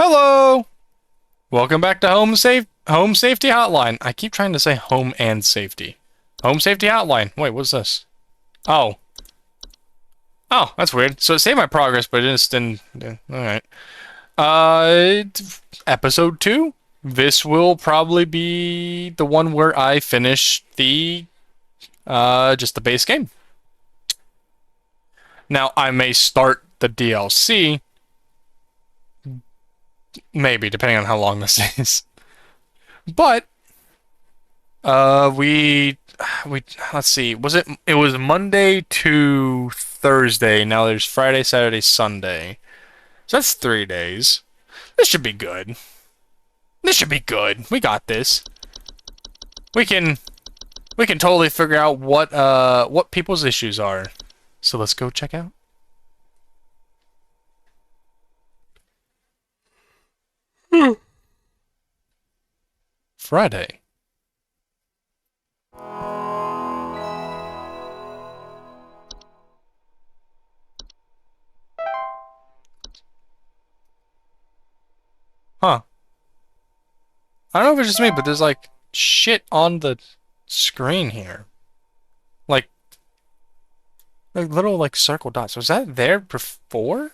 Hello! Welcome back to Home Safety Hotline. I keep trying to say home and safety. Home Safety Hotline. Wait, what's this? Oh. Oh, that's weird. So it saved my progress, but it just didn't. Alright. Episode 2. This will probably be the one where I finish just the base game. Now, I may start the DLC. Maybe, depending on how long this is. But let's see. It was Monday to Thursday. Now there's Friday, Saturday, Sunday. So that's 3 days. This should be good. This should be good. We got this. We can totally figure out what people's issues are. So let's go check out. Friday. Huh. I don't know if it's just me, but there's like shit on the screen here. Like little like circle dots. Was that there before?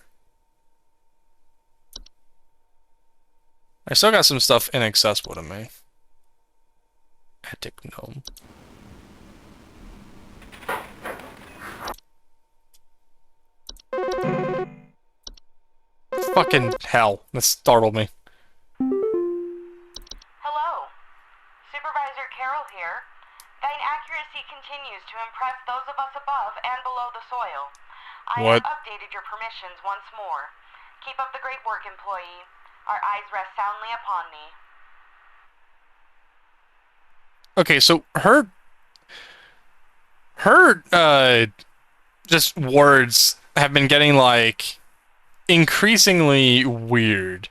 I still got some stuff inaccessible to me. Attic gnome. Fucking hell. That startled me. Hello. Supervisor Carroll here. Thine accuracy continues to impress those of us above and below the soil. I What? have updated your permissions once more. Keep up the great work, employee. Our eyes rest soundly upon thee. Okay, so just words have been getting like increasingly weird.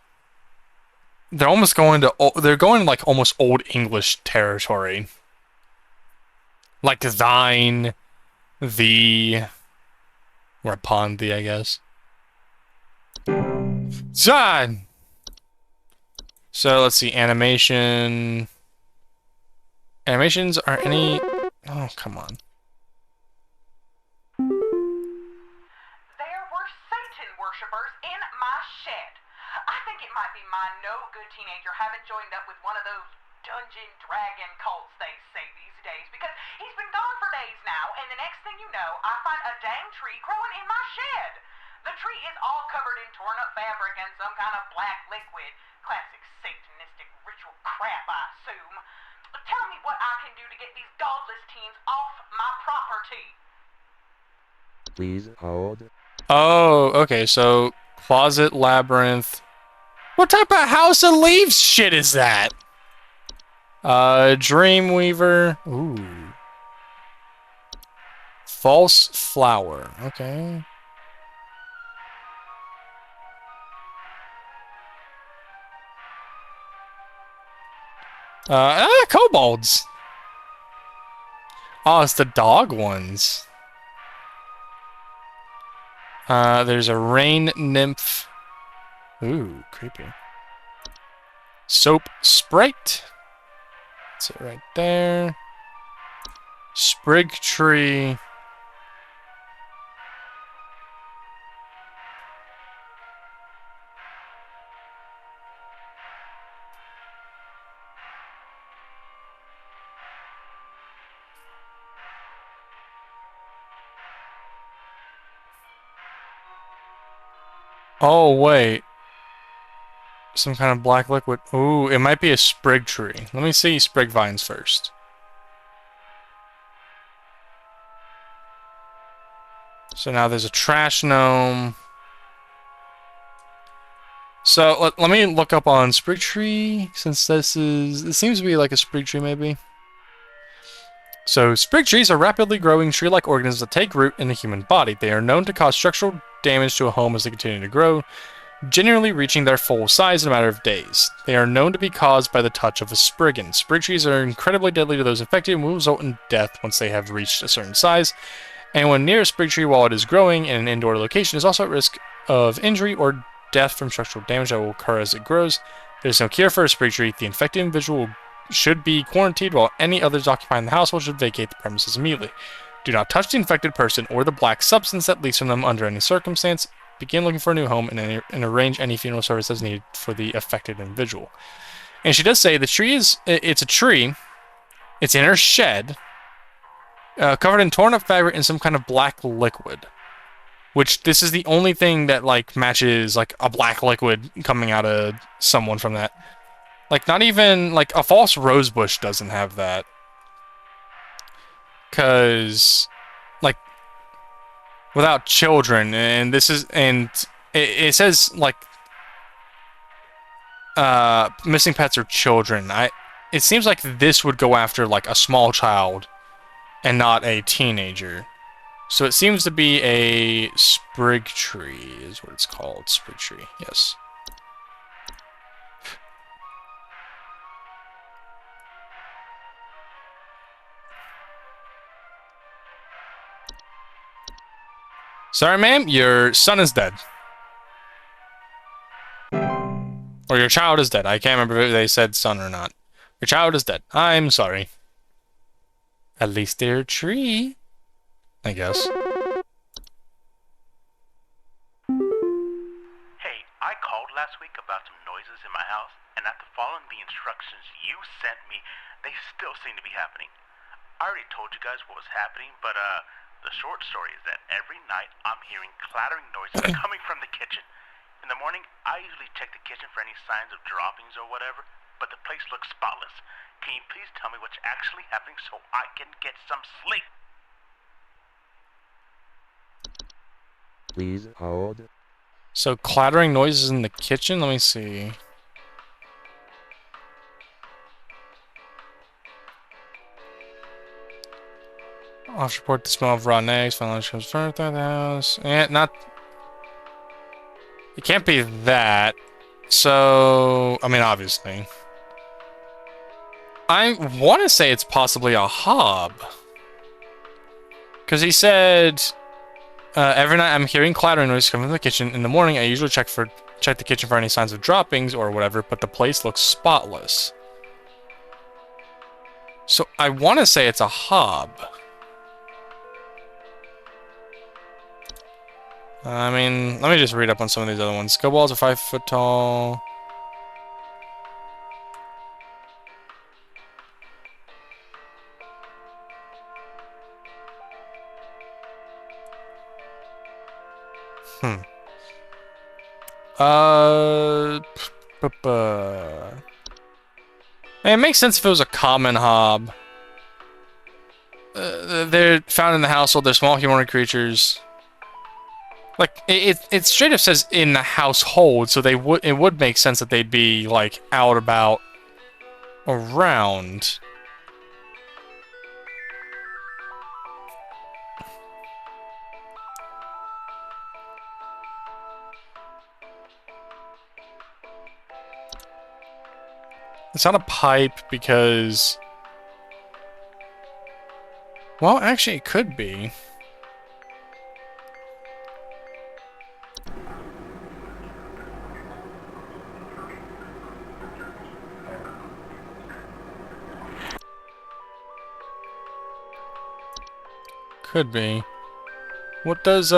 They're going like almost old English territory. Like thine, thee, or upon thee, I guess. John! So let's see, animation. Animations are any... Oh, come on. There were Satan worshippers in my shed. I think it might be my no-good teenager having joined up with one of those dungeon dragon cults they say these days, because he's been gone for days now, and the next thing you know, I find a dang tree growing in my shed. The tree is all covered in torn-up fabric and some kind of black liquid. Classic satanistic ritual crap, I assume. Tell me what I can do to get these godless teens off my property. Please hold. Oh, okay, so closet labyrinth. What type of House of Leaves shit is that? Dreamweaver. Ooh. False flower. Okay. Kobolds. Oh, it's the dog ones. There's a rain nymph. Ooh, creepy. Soap sprite. That's it right there. Sprig tree. Oh, wait. Some kind of black liquid. Ooh, it might be a sprig tree. Let me see sprig vines first. So now there's a trash gnome. So let me look up on sprig tree, since it seems to be like a sprig tree maybe. So sprig trees are rapidly growing tree-like organisms that take root in the human body. They are known to cause structural damage to a home as they continue to grow, generally reaching their full size in a matter of days. They are known to be caused by the touch of a spriggan. Sprig trees are incredibly deadly to those infected and will result in death once they have reached a certain size. Anyone near a sprig tree while it is growing in an indoor location is also at risk of injury or death from structural damage that will occur as it grows. There's no cure for a spree tree. The infected individual should be quarantined, while any others occupying the household should vacate the premises immediately. Do not touch the infected person or the black substance that leaks from them under any circumstance. Begin looking for a new home and arrange any funeral service as needed for the affected individual. And she does say the tree it's a tree. It's in her shed, covered in torn up fabric and some kind of black liquid. Which this is the only thing that like matches like a black liquid coming out of someone from that. Like not even like a false rose bush doesn't have that. Cause like without children, and this is it says like missing pets or children. It seems like this would go after like a small child and not a teenager. So it seems to be a sprig tree is what it's called. Sprig tree, yes. Sorry, ma'am, your son is dead. Or your child is dead. I can't remember if they said son or not. Your child is dead. I'm sorry. At least they're a tree, I guess. Hey, I called last week about some noises in my house, and after following the instructions you sent me, they still seem to be happening. I already told you guys what was happening, but the short story is that every night I'm hearing clattering noises coming from the kitchen. In the morning, I usually check the kitchen for any signs of droppings or whatever, but the place looks spotless. Can you please tell me what's actually happening so I can get some sleep? Please hold. So clattering noises in the kitchen? Let me see. Officer report the smell of rotten eggs. Finally comes further through the house. Not. It can't be that. So, I mean, obviously. I want to say it's possibly a hob. Because he said, every night I'm hearing clattering noises coming from the kitchen. In the morning, I usually check the kitchen for any signs of droppings or whatever, but the place looks spotless. So I want to say it's a hob. I mean, let me just read up on some of these other ones. Go balls are 5 foot tall. It makes sense if it was a common hob. They're found in the household. They're small humanoid creatures. Like it straight up says in the household, so it would make sense that they'd be like out about around. It's not a pipe because, well, actually it could be. Could be. What does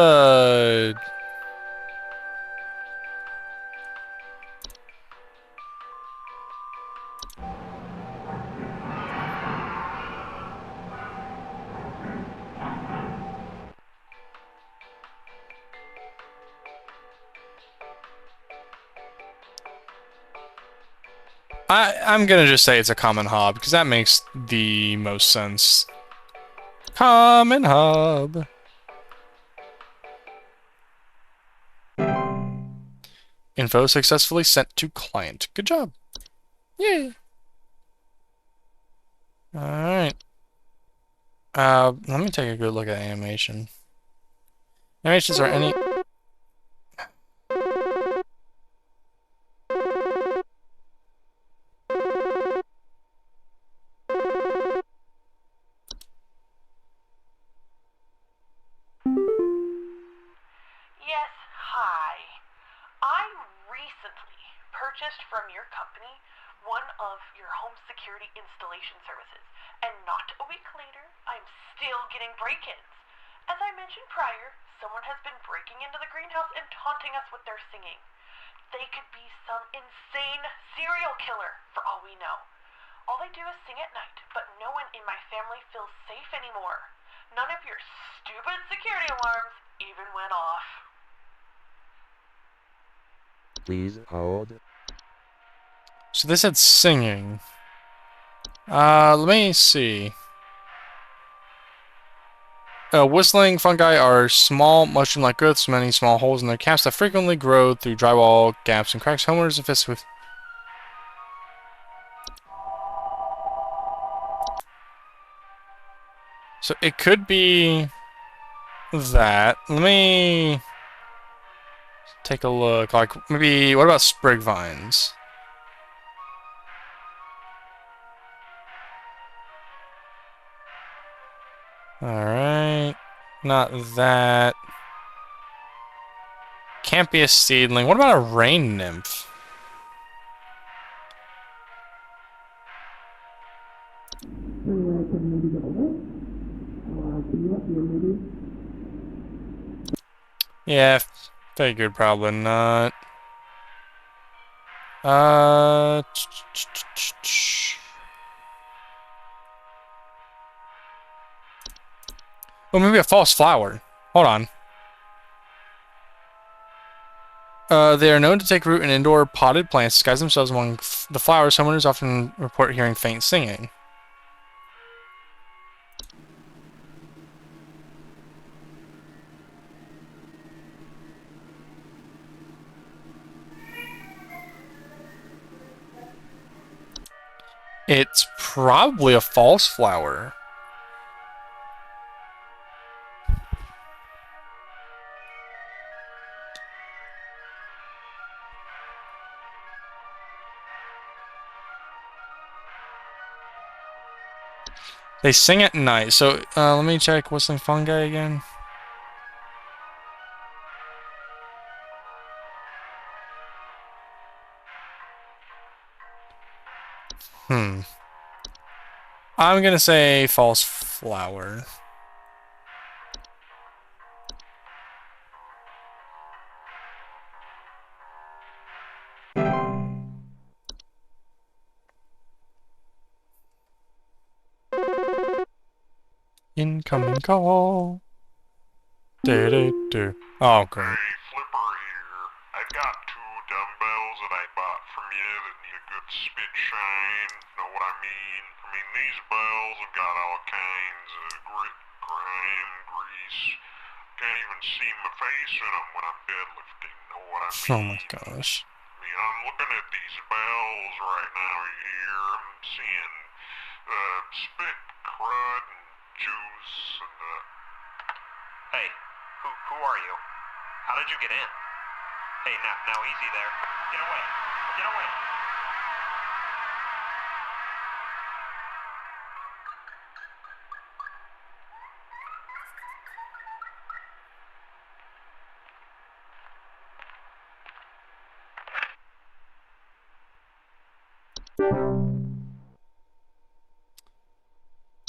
I'm gonna just say it's a common hob, because that makes the most sense. Common hob. Info successfully sent to client. Good job. Yay. Alright. Let me take a good look at animation. Animations are any... Yes, hi. I purchased from your company one of your home security installation services, and not a week later, I'm still getting break-ins. As I mentioned prior, someone has been breaking into the greenhouse and taunting us with their singing. They could be some insane serial killer, for all we know. All they do is sing at night, but no one in my family feels safe anymore. None of your stupid security alarms even went off. Please hold. So they said singing. Let me see. Whistling fungi are small, mushroom-like growths, many small holes in their caps that frequently grow through drywall gaps and cracks. Homeowners infested with. So it could be that. Let me take a look. Like maybe what about sprig vines? Alright. Not that. Can't be a seedling. What about a rain nymph? Yeah, figured probably not. Well, maybe a false flower. Hold on. They are known to take root in indoor potted plants, disguise themselves among the flowers. Homeowners often report hearing faint singing. It's probably a false flower. They sing at night. So let me check whistling fungi again. I'm gonna say false flower. Incoming call. Do. Oh, great. Hey, Flipper here. I've got 2 dumbbells that I bought from you that need a good spit shine. Know what I mean? These bells have got all kinds of grit, grime, grease. Can't even see my face in them when I'm deadlifting. Know what I mean? Oh my gosh. I'm looking at these bells right now here. I'm seeing spit, crud, and juice, and Hey, who are you? How did you get in? Hey, now easy there. Get away. Get away.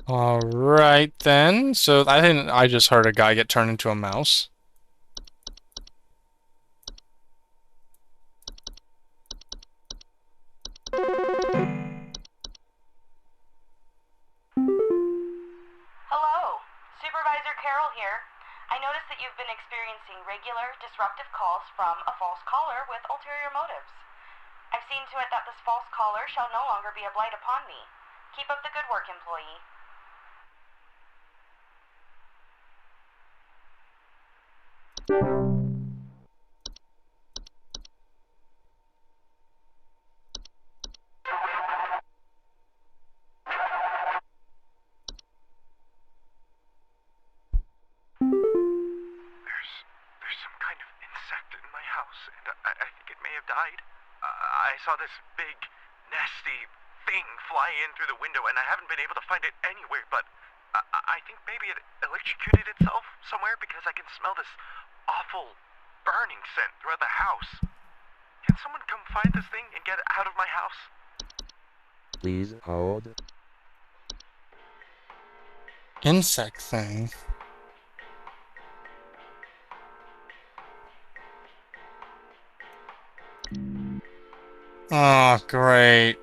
Alright then. So I think I just heard a guy get turned into a mouse. Hello, Supervisor Carroll here. I noticed that you've been experiencing regular, disruptive calls from a false caller with ulterior motives. I've seen to it that this false caller shall no longer be a blight upon me. Keep up the good work, employee. There's some kind of insect in my house, and I think it may have died. I saw this big, nasty thing fly in through the window, and I haven't been able to find it anywhere, but I think maybe it electrocuted itself somewhere because I can smell this awful burning scent throughout the house. Can someone come find this thing and get out of my house? Please hold. Insect thing. Oh, great.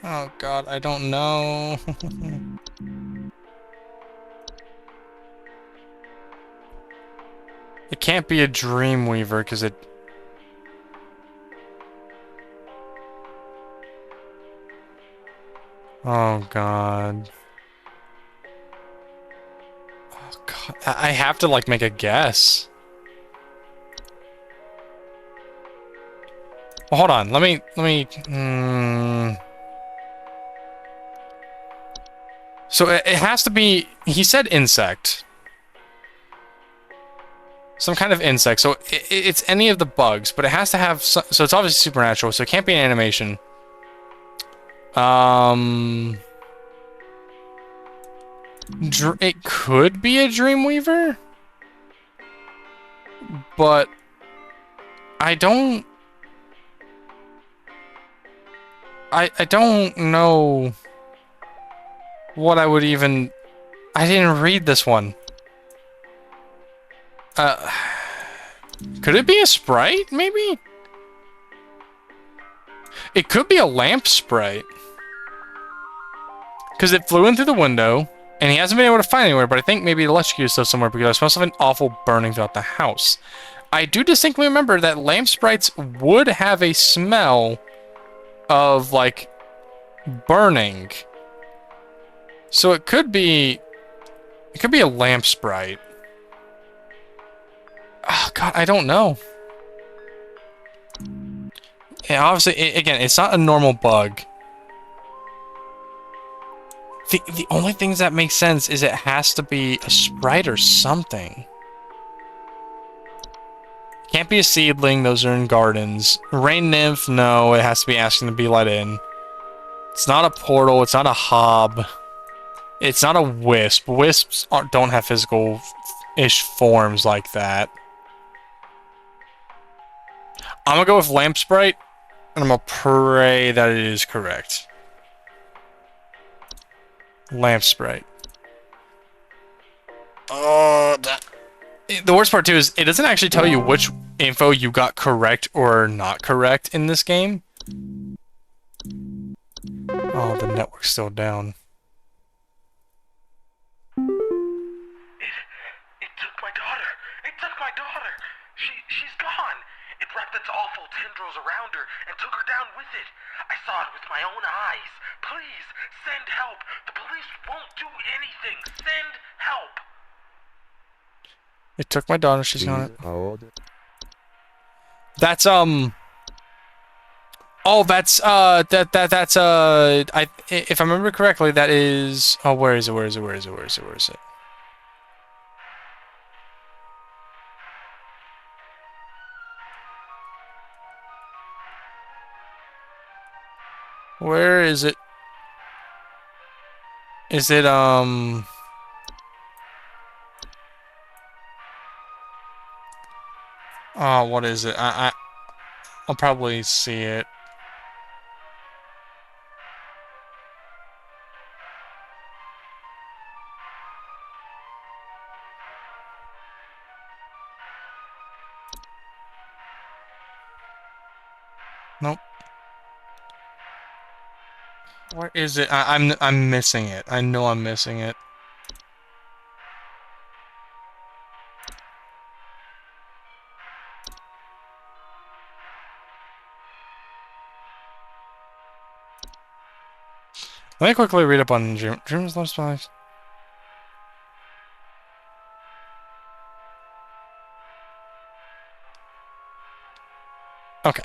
Oh god, I don't know. It can't be a Dreamweaver because it... Oh god. Oh god. I have to like make a guess. Well, hold on. Let me. So it has to be. He said insect. Some kind of insect. So it's any of the bugs, but it has to have. So it's obviously supernatural. So it can't be an animation. It could be a Dreamweaver, but I don't. I don't know what I would even... I didn't read this one. Could it be a sprite, maybe? It could be a lamp sprite. Because it flew in through the window, and he hasn't been able to find anywhere, but I think maybe electrocuted stuff somewhere because it smells of an awful burning throughout the house. I do distinctly remember that lamp sprites would have a smell of, like, burning. So it could be... It could be a lamp sprite. Oh, God, I don't know. Yeah, obviously, again, it's not a normal bug. The only things that make sense is it has to be a sprite or something. Can't be a seedling, those are in gardens. Rain nymph, no, it has to be asking to be let in. It's not a portal, it's not a hob. It's not a wisp. Wisps don't have physical-ish forms like that. I'm gonna go with lamp sprite, and I'm gonna pray that it is correct. Lamp sprite. Oh, the worst part too is it doesn't actually tell you which info you got correct or not correct in this game. Oh, the network's still down. It took my daughter. It took my daughter. She's gone. It wrapped its awful tendrils around her and took her down with it. I saw it with my own eyes. Please, send help. The police won't do anything. Send help. It took my daughter, she's Please gone. hold. That's oh, that's that's if I remember correctly, that is... Oh, where is it? Where is it? Where is it? Where is it? Where is it? Where is it? Is it oh, what is it? I'll probably see it. Nope. Where is it? I'm missing it. I know I'm missing it. Let me quickly read up on Dream's Love Spies. Okay.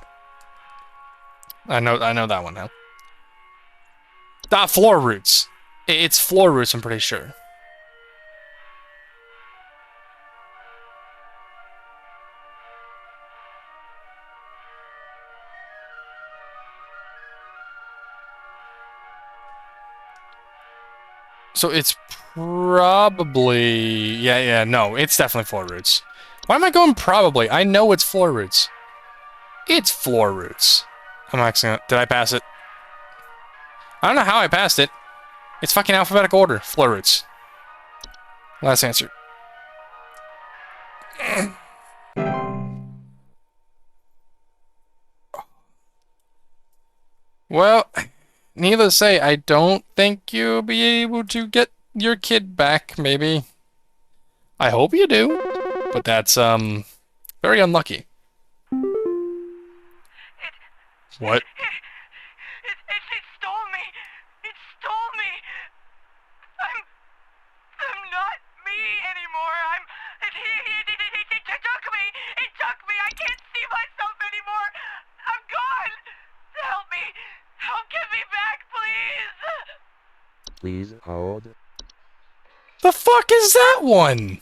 I know that one now. Floor roots. It's floor roots, I'm pretty sure. So it's probably... Yeah, no, it's definitely floor roots. Why am I going probably? I know it's floor roots. It's floor roots. I'm actually gonna... Did I pass it? I don't know how I passed it. It's fucking alphabetical order. Floor roots. Last answer. Well, needless to say, I don't think you'll be able to get your kid back, maybe. I hope you do, but that's, very unlucky. What? It stole me. It stole me. I'm not me anymore. It took me. It took me. I can't see myself anymore. I'm gone. Help me. Help get me back, please. Please hold. The fuck is that one?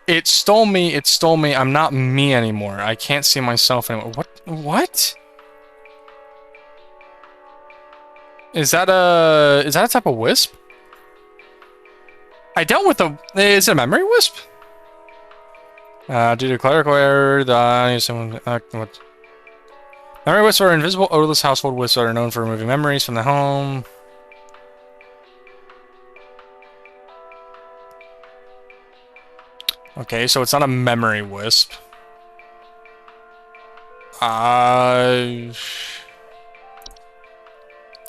It stole me, I'm not me anymore. I can't see myself anymore. What? Is that a type of wisp? I dealt with is it a memory wisp? Due to clerical error, what? Memory wisps are invisible, odorless household wisps that are known for removing memories from the home. Okay, so it's not a memory wisp. I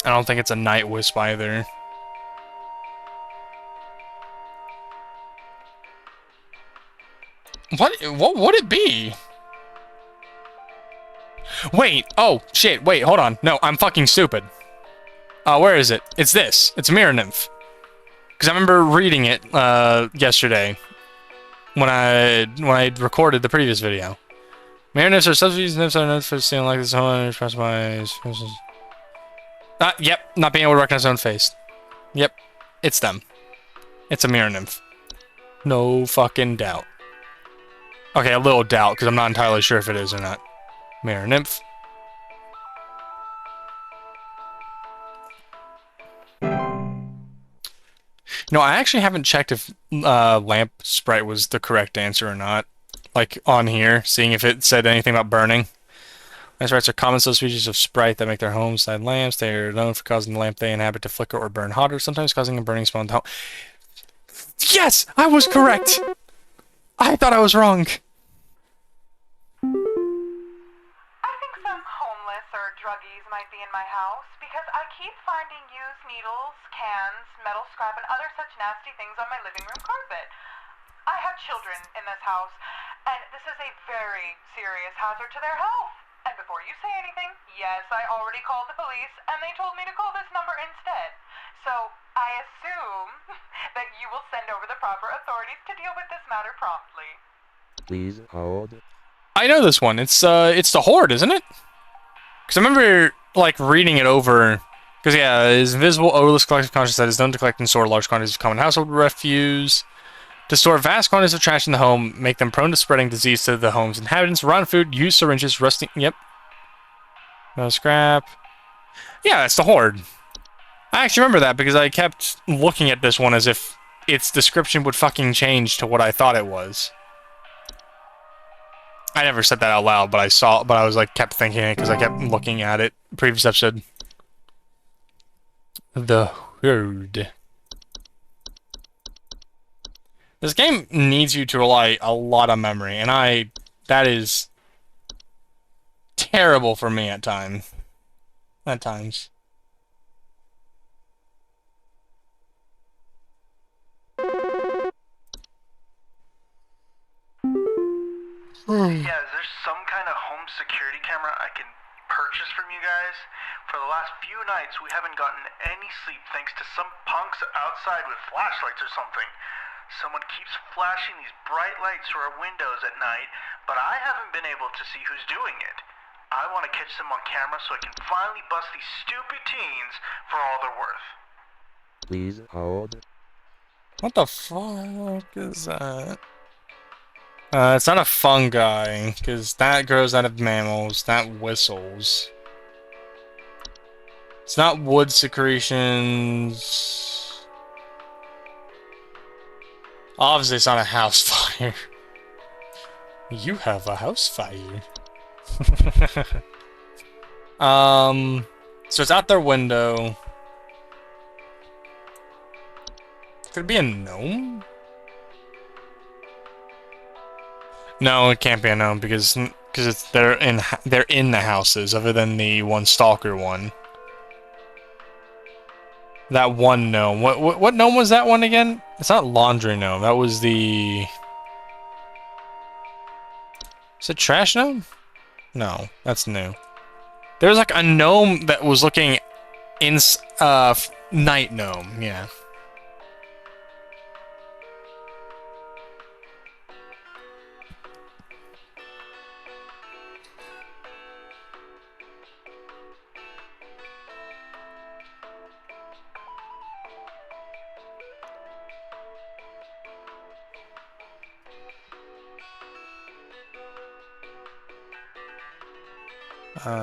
don't think it's a night wisp either. What would it be? Wait, oh shit, wait, hold on. No, I'm fucking stupid. Where is it? It's this. It's Mirror Nymph. Because I remember reading it, yesterday. When I recorded the previous video. Mirror Nymphs are subspecies nymphs are known for seeing like this home expressed by... Yep, not being able to recognize their own face. Yep, it's them. It's a Mirror Nymph. No fucking doubt. Okay, a little doubt, because I'm not entirely sure if it is or not. Mirror Nymph. No, I actually haven't checked if lamp sprite was the correct answer or not. Like, on here, seeing if it said anything about burning. Lamp sprites are common subspecies of sprite that make their homes side lamps. They are known for causing the lamp they inhabit to flicker or burn hotter, sometimes causing a burning smell in the home. Yes! I was correct! I thought I was wrong. I think some homeless or druggies might be in my house because I keep finding used needles, cans, metal scrap, and other such nasty things on my living room carpet. I have children in this house, and this is a very serious hazard to their health. And before you say anything, yes, I already called the police, and they told me to call this number instead. So I assume that you will send over the proper authorities to deal with this matter promptly. Please hold. I know this one. It's the Horde, isn't it? Because I remember, like, reading it over. Because, yeah, it is invisible, odorless collective conscious that is known to collect and store large quantities of common household refuse. To store vast quantities of trash in the home, make them prone to spreading disease to the home's inhabitants. Rotten food, use syringes, rusting... Yep. No scrap. Yeah, it's the Horde. I actually remember that because I kept looking at this one as if its description would fucking change to what I thought it was. I never said that out loud, but I was like, kept thinking it because I kept looking at it. Previous episode. The Horde. This game needs you to rely a lot on memory, and that is terrible for me at times. At times. Yeah, is there some kind of home security camera I can purchase from you guys? For the last few nights, we haven't gotten any sleep thanks to some punks outside with flashlights or something. Someone keeps flashing these bright lights through our windows at night, but I haven't been able to see who's doing it. I want to catch them on camera so I can finally bust these stupid teens for all they're worth. Please hold. What the fuck is that? It's not a fungi, because that grows out of mammals. That whistles. It's not wood secretions. Obviously, it's not a house fire. You have a house fire. So it's out their window. Could it be a gnome? No, it can't be a gnome because they're in the houses other than the one stalker one. That one gnome. What gnome was that one again? It's not laundry gnome. That was the. Is it trash gnome? No, that's new. There was like a gnome that was looking in night gnome. Yeah.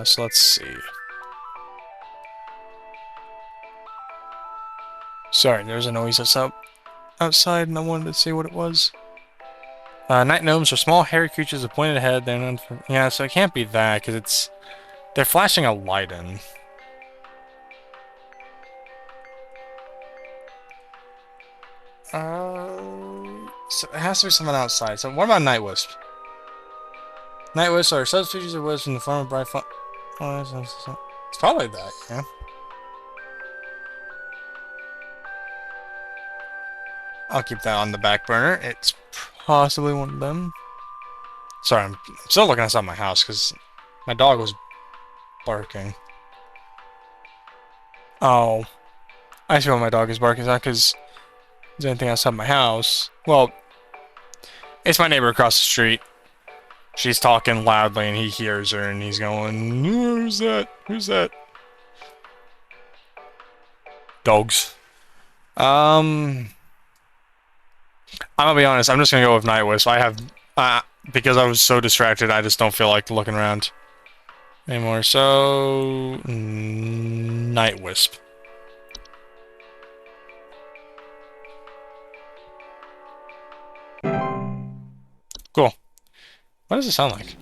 So let's see. Sorry, there's a noise that's outside, and I wanted to see what it was. Night gnomes are small, hairy creatures with pointed head. They're known for... Yeah, so it can't be that, because they're flashing a light in. So it has to be someone outside. So what about Night Wisp? Night Wisps are subspecies of wisps in the form of bright fun... It's probably that, yeah. I'll keep that on the back burner. It's possibly one of them. Sorry, I'm still looking outside my house because my dog was barking. Oh, I see why my dog is barking. It's not because there's anything outside my house. Well, it's my neighbor across the street. She's talking loudly and he hears her and he's going, "Who's that? Who's that?" Dogs. I'm gonna be honest. I'm just gonna go with Night Wisp. I have, because I was so distracted, I just don't feel like looking around anymore. So, Night Wisp. Cool. What does it sound like?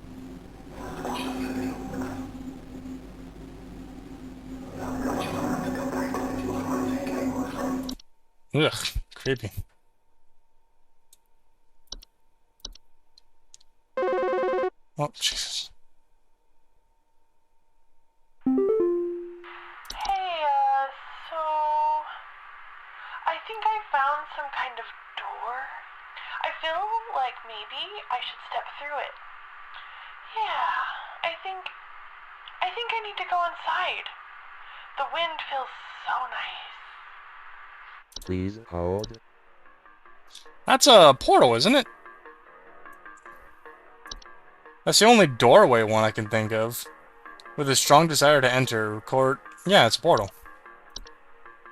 Ugh, creepy. Oh, Jesus. Hey, so I think I found some kind of door. I feel like maybe I should step through it. Yeah, I think I need to go inside. The wind feels so nice. Please hold. That's a portal, isn't it? That's the only doorway one I can think of. With a strong desire to enter, record... Yeah, it's a portal.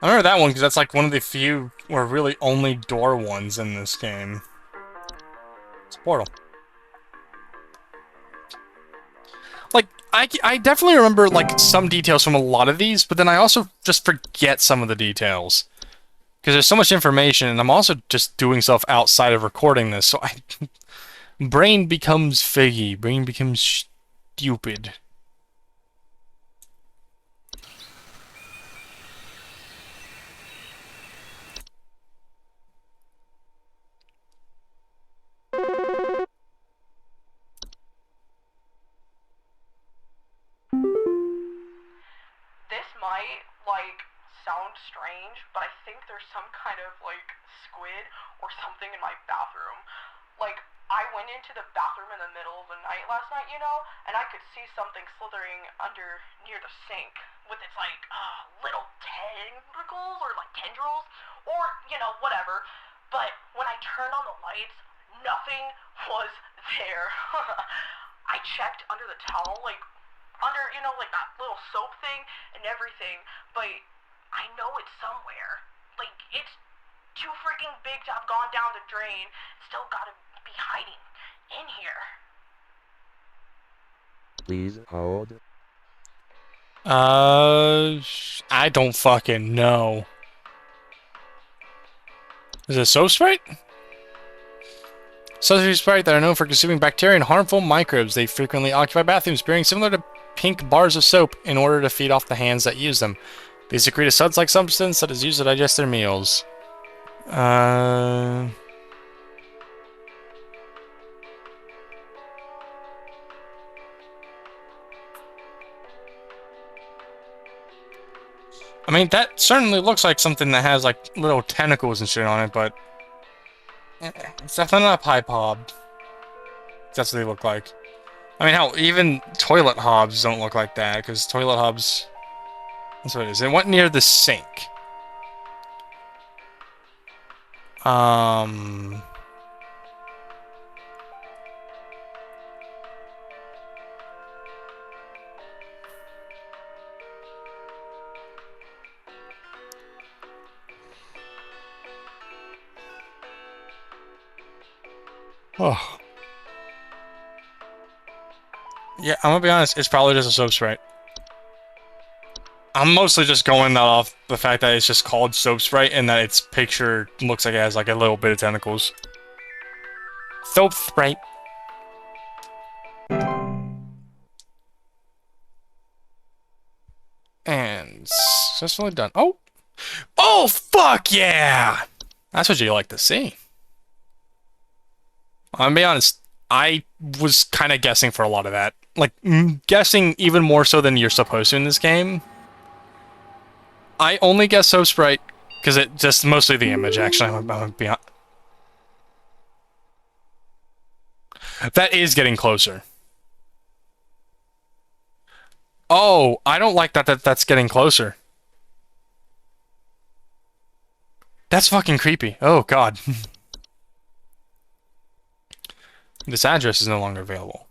I remember that one because that's like one of the few or really only door ones in this game. It's a portal. Like, I definitely remember like some details from a lot of these, but then I also just forget some of the details. Because there's so much information, and I'm also just doing stuff outside of recording this, so brain becomes figgy. Brain becomes stupid. This might, like, sound strange, but I think there's some kind of, like, squid or something in my bathroom. Like, I went into the bathroom in the middle of the night last night, you know, and I could see something slithering under near the sink with its, like, little tentacles or, like, tendrils or, you know, whatever. But when I turned on the lights, nothing was there. I checked under the towel, like, under, you know, like that little soap thing and everything, but I know it's somewhere. Like, it's too freaking big to have gone down the drain. It's still gotta be hiding in here. Please hold. I don't fucking know. Is it soap sprite? Soap sprite that are known for consuming bacteria and harmful microbes. They frequently occupy bathrooms, appearing similar to pink bars of soap in order to feed off the hands that use them. They secrete a suds-like substance that is used to digest their meals. I mean, that certainly looks like something that has, like, little tentacles and shit on it, but... it's definitely not a pie pod. That's what they look like. I mean, hell, even toilet hobs don't look like that, because toilet hobs... That's what it is. It went near the sink. Oh. Yeah, I'm gonna be honest, it's probably just a soap sprite. I'm mostly just going off the fact that it's just called soap sprite and that its picture looks like it has like a little bit of tentacles. Soap sprite. And successfully done. Oh! Oh, fuck yeah! That's what you like to see. I'm gonna be honest, I was kind of guessing for a lot of that. Like, guessing even more so than you're supposed to in this game. I only guess Soap Sprite because it just mostly the image, actually. I'm gonna be honest. That is getting closer. Oh, I don't like that's getting closer. That's fucking creepy. Oh, God. This address is no longer available.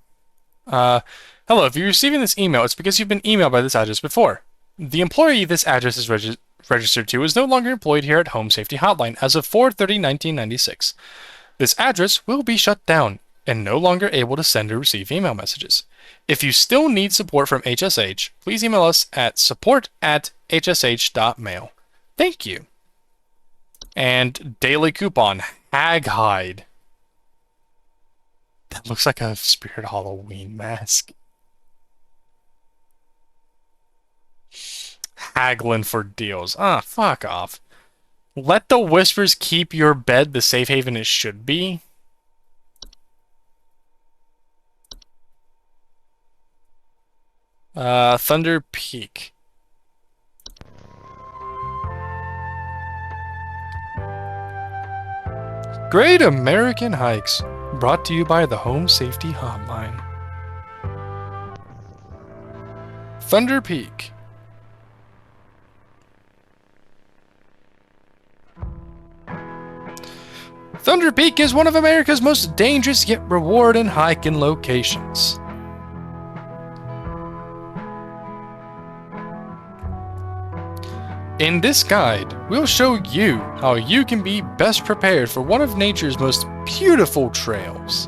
Hello, if you're receiving this email, it's because you've been emailed by this address before. The employee this address is registered to is no longer employed here at Home Safety Hotline as of 4/30/1996. This address will be shut down and no longer able to send or receive email messages. If you still need support from HSH, please email us at support@hsh.mail. Thank you. And daily coupon, Hag Hide. That looks like a Spirit Halloween mask. Haggling for deals. Ah, fuck off. Let the whispers keep your bed the safe haven it should be. Thunder Peak. Great American Hikes. Brought to you by the Home Safety Hotline. Thunder Peak. Thunder Peak is one of America's most dangerous yet rewarding hiking locations. In this guide, we'll show you how you can be best prepared for one of nature's most beautiful trails.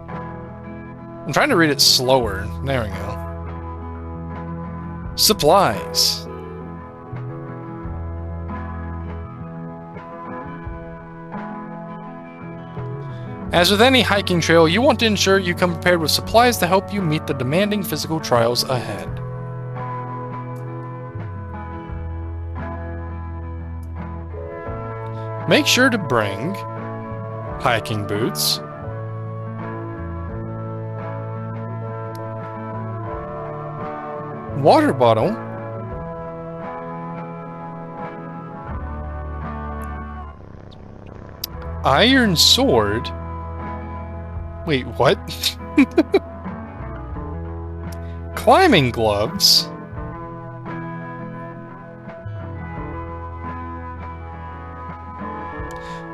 I'm trying to read it slower. There we go. Supplies. As with any hiking trail, you want to ensure you come prepared with supplies to help you meet the demanding physical trials ahead. Make sure to bring hiking boots, water bottle, iron sword. Wait, what? Climbing gloves.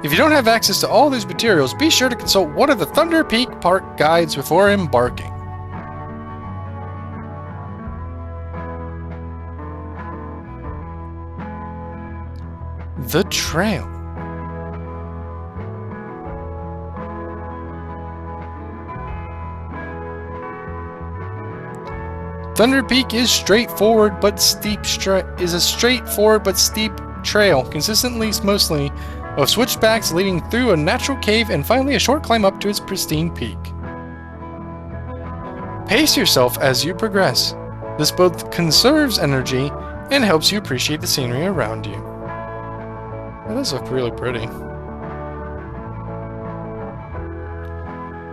If you don't have access to all these materials, be sure to consult one of the Thunder Peak Park guides before embarking. The trail. Thunder Peak is a straightforward but steep trail, consistently mostly of switchbacks leading through a natural cave and finally a short climb up to its pristine peak. Pace yourself as you progress. This both conserves energy and helps you appreciate the scenery around you. That does look really pretty.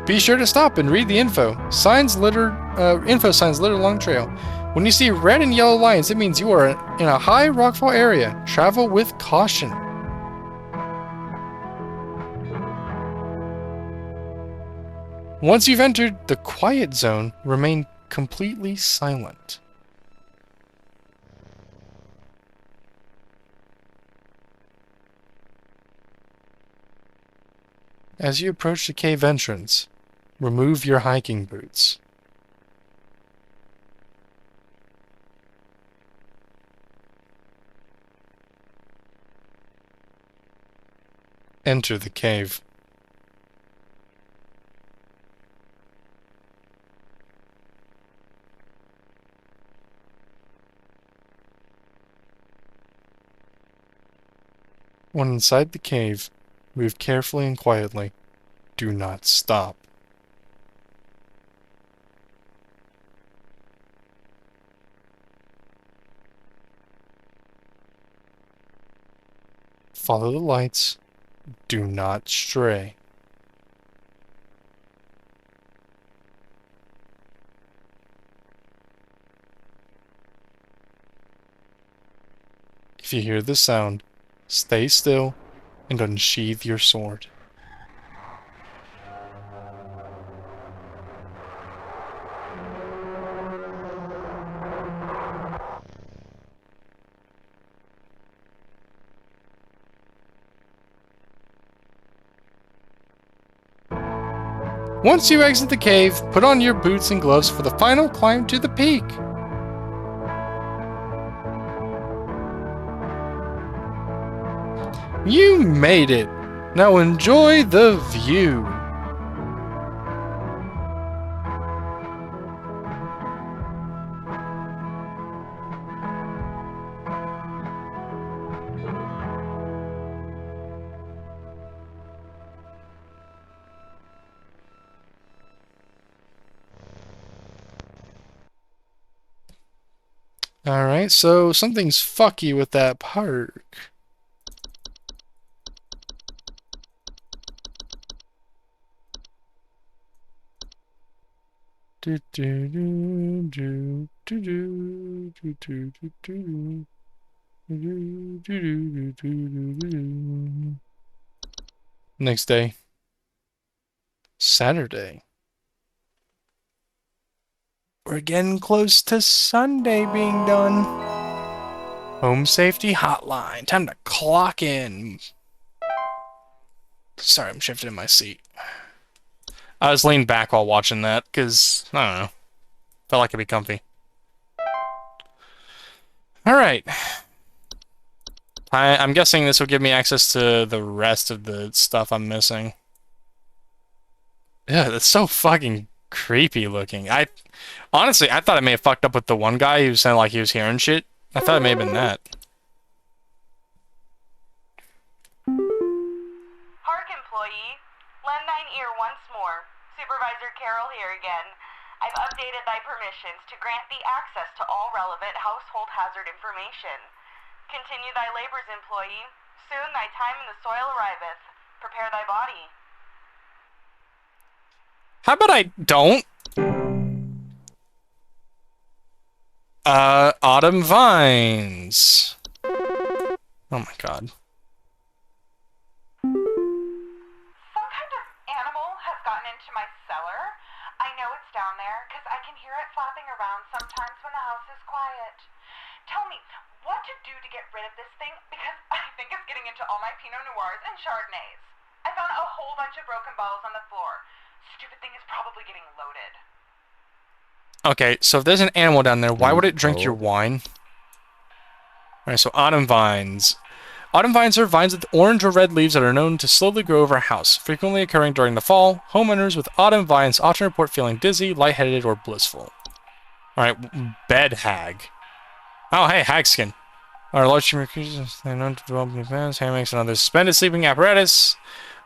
Be sure to stop and read the info. Info signs littered along the trail. When you see red and yellow lines, it means you are in a high rockfall area. Travel with caution. Once you've entered the quiet zone, remain completely silent. As you approach the cave entrance, remove your hiking boots. Enter the cave. When inside the cave, move carefully and quietly. Do not stop. Follow the lights. Do not stray. If you hear the sound, stay still and unsheathe your sword. Once you exit the cave, put on your boots and gloves for the final climb to the peak. You made it! Now enjoy the view! Alright, so something's fucky with that park. Next day. Saturday. We're getting close to Sunday being done. Home Safety Hotline. Time to clock in. Sorry, I'm shifting in my seat. I was leaned back while watching that, because, I don't know. Felt like it'd be comfy. Alright. I'm guessing this will give me access to the rest of the stuff I'm missing. Yeah, that's so fucking creepy looking. Honestly, I thought I may have fucked up with the one guy who sounded like he was hearing shit. I thought it may have been that. Park employee, lend thine ear once more. Supervisor Carroll here again. I've updated thy permissions to grant thee access to all relevant household hazard information. Continue thy labors, employee. Soon thy time in the soil arriveth. Prepare thy body. How about I don't? Autumn vines. Oh my god. Some kind of animal has gotten into my cellar. I know it's down there because I can hear it flapping around sometimes when the house is quiet. Tell me, what to do to get rid of this thing? Because I think it's getting into all my Pinot Noirs and Chardonnays. I found a whole bunch of broken bottles on the floor. Stupid thing is probably getting loaded. Okay, so if there's an animal down there, why would it drink your wine? Alright, so autumn vines. Autumn vines are vines with orange or red leaves that are known to slowly grow over a house, frequently occurring during the fall. Homeowners with autumn vines often report feeling dizzy, lightheaded, or blissful. Alright, bed hag. Oh, hey, hag skin. Our large creatures, they're known to develop new fans, hammocks, and other suspended sleeping apparatus.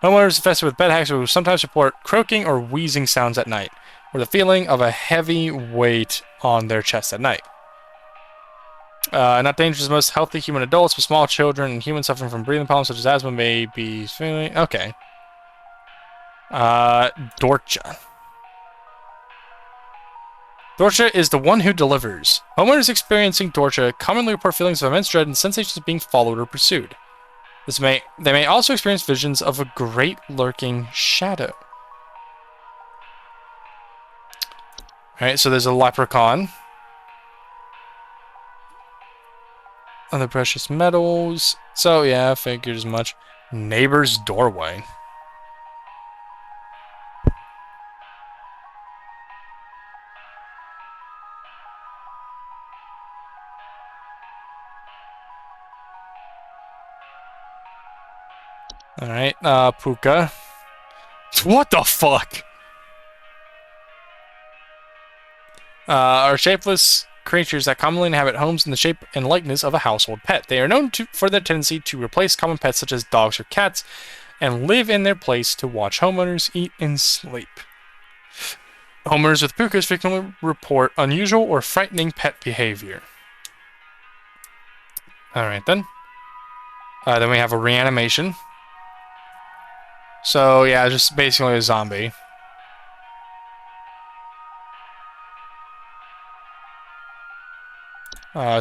Homeowners infested with bed hags will sometimes report croaking or wheezing sounds at night, or the feeling of a heavy weight on their chest at night. Not dangerous to most healthy human adults, but small children and humans suffering from breathing problems such as asthma may be feeling. Okay. Dorcha. Dorcha is the one who delivers. Homeowners experiencing Dorcha commonly report feelings of immense dread and sensations of being followed or pursued. They may also experience visions of a great lurking shadow. Alright, so there's a leprechaun. Other precious metals. So yeah, I figured as much. Neighbor's doorway. Alright, Puka. What the fuck? Are shapeless creatures that commonly inhabit homes in the shape and likeness of a household pet. They are known for their tendency to replace common pets such as dogs or cats and live in their place to watch homeowners eat and sleep. Homeowners with pukas frequently report unusual or frightening pet behavior. Alright then. Then we have a reanimation. So yeah, just basically a zombie.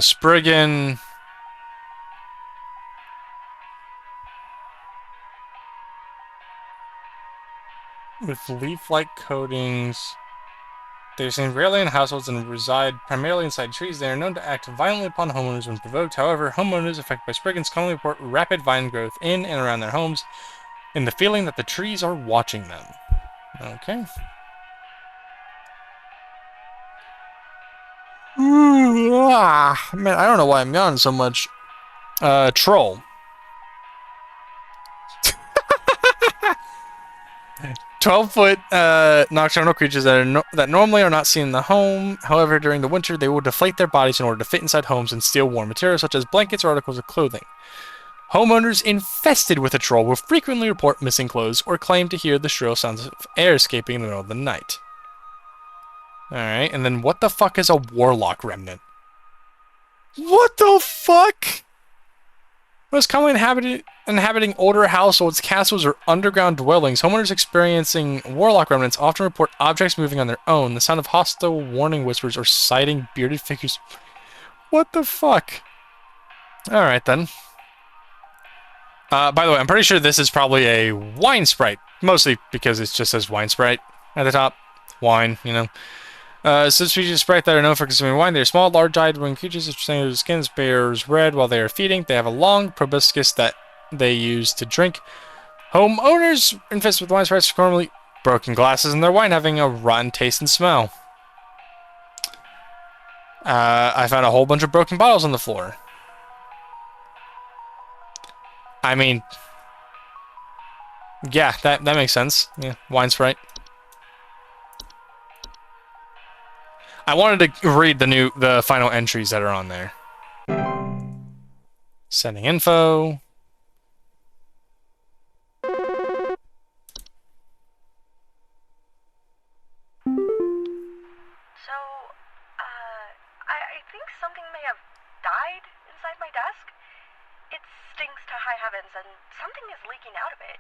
Spriggan. With leaf-like coatings. They are seen rarely in households and reside primarily inside trees. They are known to act violently upon homeowners when provoked. However, homeowners affected by Spriggans commonly report rapid vine growth in and around their homes and the feeling that the trees are watching them. Okay. Man, I don't know why I'm yawning so much. Troll. 12-foot nocturnal creatures that normally are not seen in the home. However, during the winter, they will deflate their bodies in order to fit inside homes and steal warm materials such as blankets or articles of clothing. Homeowners infested with a troll will frequently report missing clothes or claim to hear the shrill sounds of air escaping in the middle of the night. Alright, and then what the fuck is a warlock remnant? What the fuck? Most commonly inhabiting older households, castles, or underground dwellings, homeowners experiencing warlock remnants often report objects moving on their own, the sound of hostile warning whispers, or sighting bearded figures. What the fuck? Alright then. By the way, I'm pretty sure this is probably a wine sprite. Mostly because it just says wine sprite at the top. Wine, you know. Such species of sprite that are known for consuming wine. They are small, large-eyed winged creatures, which their skin bears red while they are feeding. They have a long proboscis that they use to drink. Homeowners infested with wine sprites normally broken glasses in their wine, having a rotten taste and smell. I found a whole bunch of broken bottles on the floor. I mean, yeah, that makes sense. Yeah, wine sprite. I wanted to read the final entries that are on there. Sending info. So, I think something may have died inside my desk. It stinks to high heavens, and something is leaking out of it.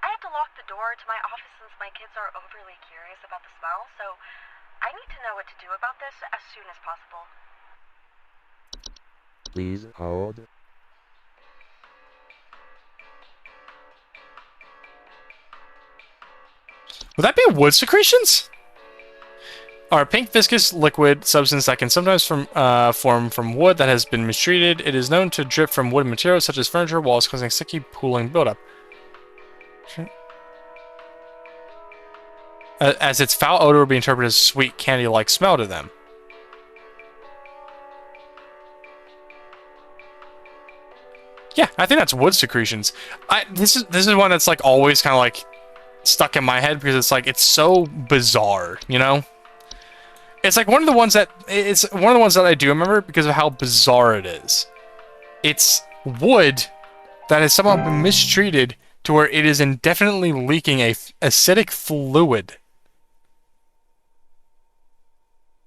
I had to lock the door to my office since my kids are overly curious about the smell, so I need to know what to do about this as soon as possible. Please hold. Would that be wood secretions? Are pink viscous liquid substance that can sometimes form from wood that has been mistreated. It is known to drip from wood materials such as furniture walls, causing sticky pooling buildup. As its foul odor would be interpreted as sweet candy-like smell to them. Yeah, I think that's wood secretions. This is one that's like always kind of like stuck in my head because it's like it's so bizarre, you know? It's like one of the ones that I do remember because of how bizarre it is. It's wood that has somehow been mistreated to where it is indefinitely leaking a acidic fluid.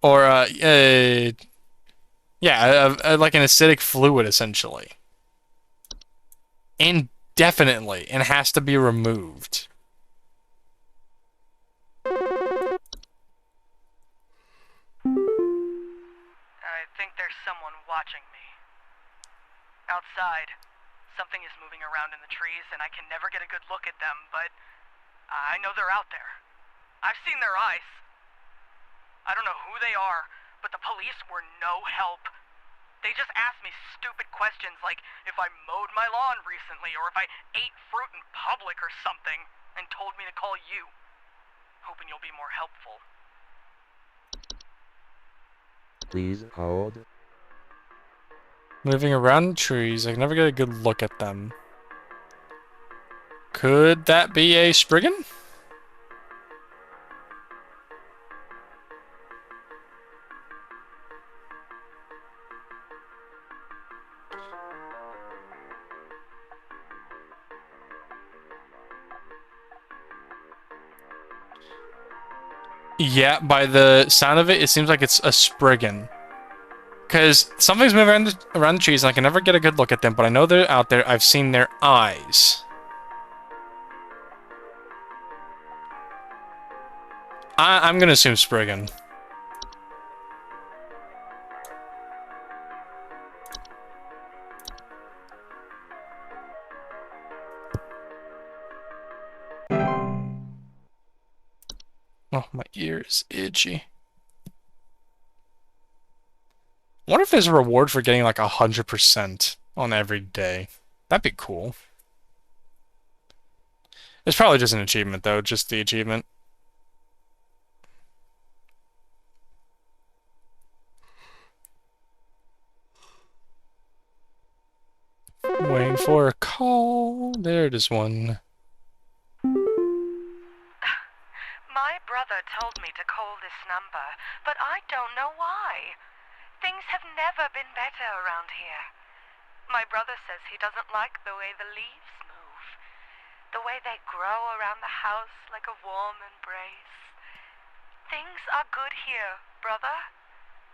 Or like an acidic fluid essentially. Indefinitely, and has to be removed. I think there's someone watching me. Outside, something is moving around in the trees, and I can never get a good look at them, but I know they're out there. I've seen their eyes. I don't know who they are, but the police were no help. They just asked me stupid questions like if I mowed my lawn recently or if I ate fruit in public or something, and told me to call you. Hoping you'll be more helpful. Please hold. Moving around trees, I can never get a good look at them. Could that be a Spriggan? Yeah, by the sound of it, it seems like it's a Spriggan. Because something's moving around the trees, and I can never get a good look at them, but I know they're out there. I've seen their eyes. I'm gonna assume Spriggan. Oh, my ear is itchy. I wonder if there's a reward for getting like 100% on every day. That'd be cool. It's probably just an achievement, though. Just the achievement. Waiting for a call. There it is one. My brother told me to call this number, but I don't know why. Things have never been better around here. My brother says he doesn't like the way the leaves move. The way they grow around the house like a warm embrace. Things are good here, brother.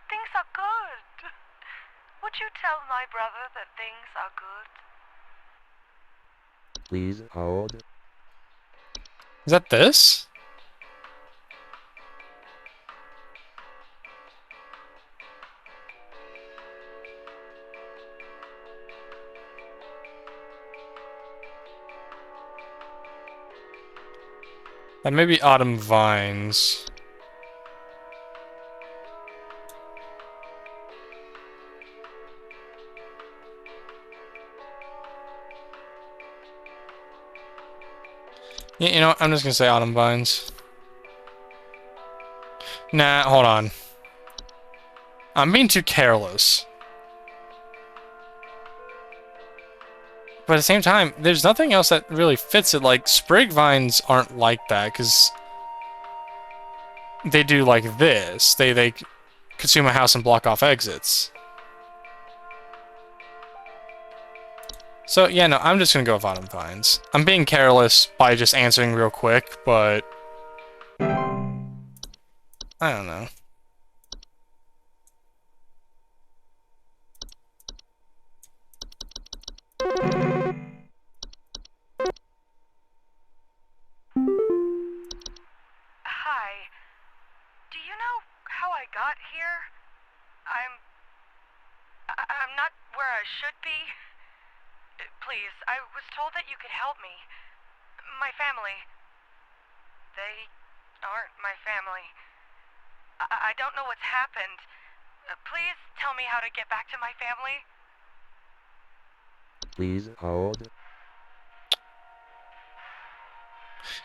Things are good. Would you tell my brother that things are good? Please hold. Is that this? That may be Autumn Vines. Yeah, you know what? I'm just gonna say Autumn Vines. Nah, hold on. I'm being too careless. But at the same time, there's nothing else that really fits it. Like, Sprig Vines aren't like that, because they do like this. They consume a house and block off exits. So, yeah, no, I'm just gonna go with Autumn Vines. I'm being careless by just answering real quick, but I don't know. Hi. Do you know how I got here? I'm not where I should be. Please, I was told that you could help me. My family. They aren't my family. I don't know what's happened. Please tell me how to get back to my family. Please hold.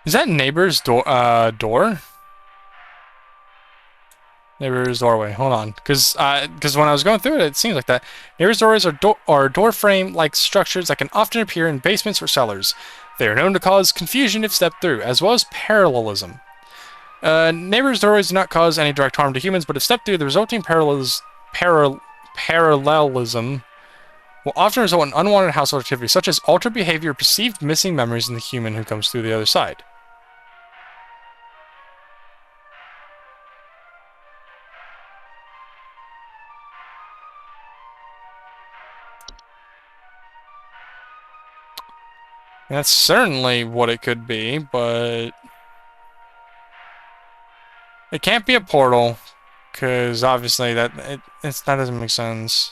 Is that neighbor's door? Neighbor's doorway. Hold on, because when I was going through it, it seems like that. Neighbor's doorways are door frame-like structures that can often appear in basements or cellars. They are known to cause confusion if stepped through, as well as parallelism. Neighbors' doorways do not cause any direct harm to humans, but if stepped through, the resulting parallelism will often result in unwanted household activity, such as altered behavior, perceived missing memories in the human who comes through the other side. That's certainly what it could be, but it can't be a portal, because obviously that doesn't make sense.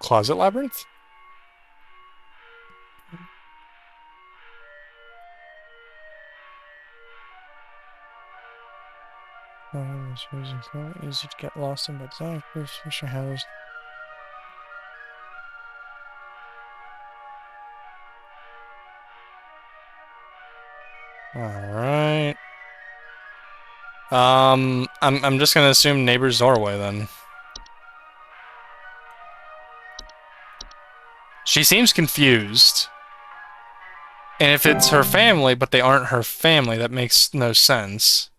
Closet labyrinth? Easy to get lost in, but Fisher has. All right. I'm just gonna assume neighbor's doorway then. She seems confused. And if it's her family, but they aren't her family, that makes no sense.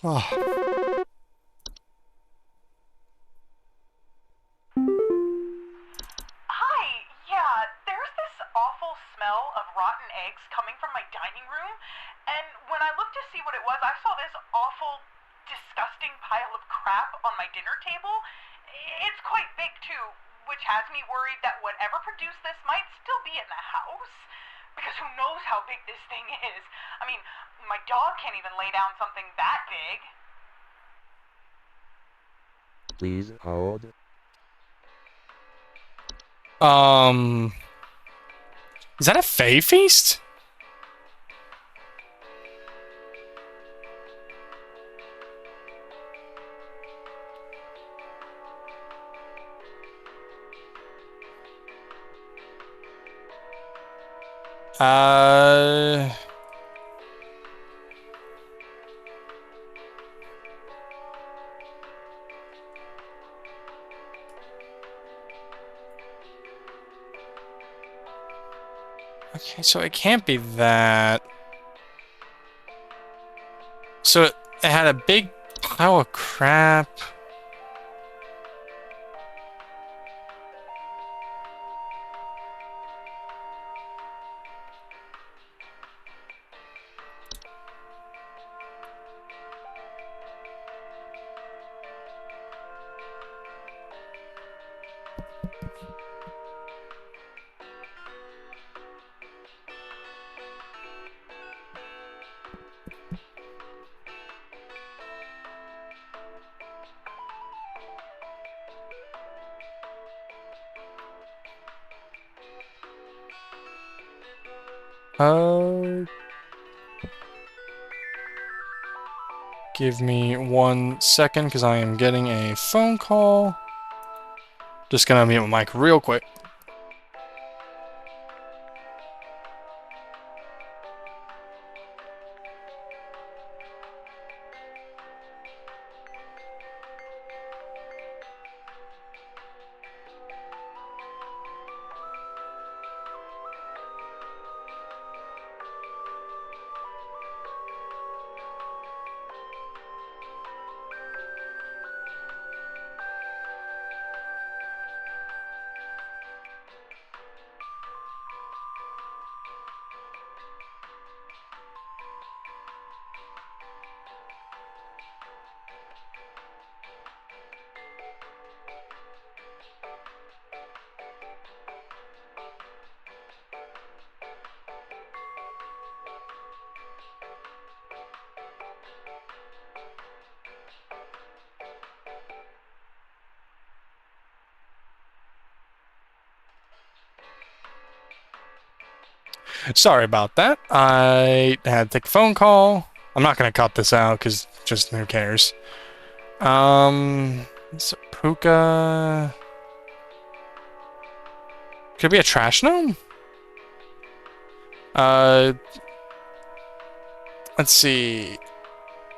Oh. Hi, yeah, there's this awful smell of rotten eggs coming from my dining room, and when I looked to see what it was, I saw this awful, disgusting pile of crap on my dinner table. It's quite big, too, which has me worried that whatever produced this might still be in the house. Because who knows how big this thing is? I mean, my dog can't even lay down something that big. Please hold. Is that a Fae feast? Okay, so it can't be that. So it had a big pile of crap. Oh. Give me 1 second, because I am getting a phone call. Just gonna mute my mic real quick. Sorry about that. I had to take a phone call. I'm not gonna cut this out because just who cares. Puka. Could it be a trash gnome? Let's see.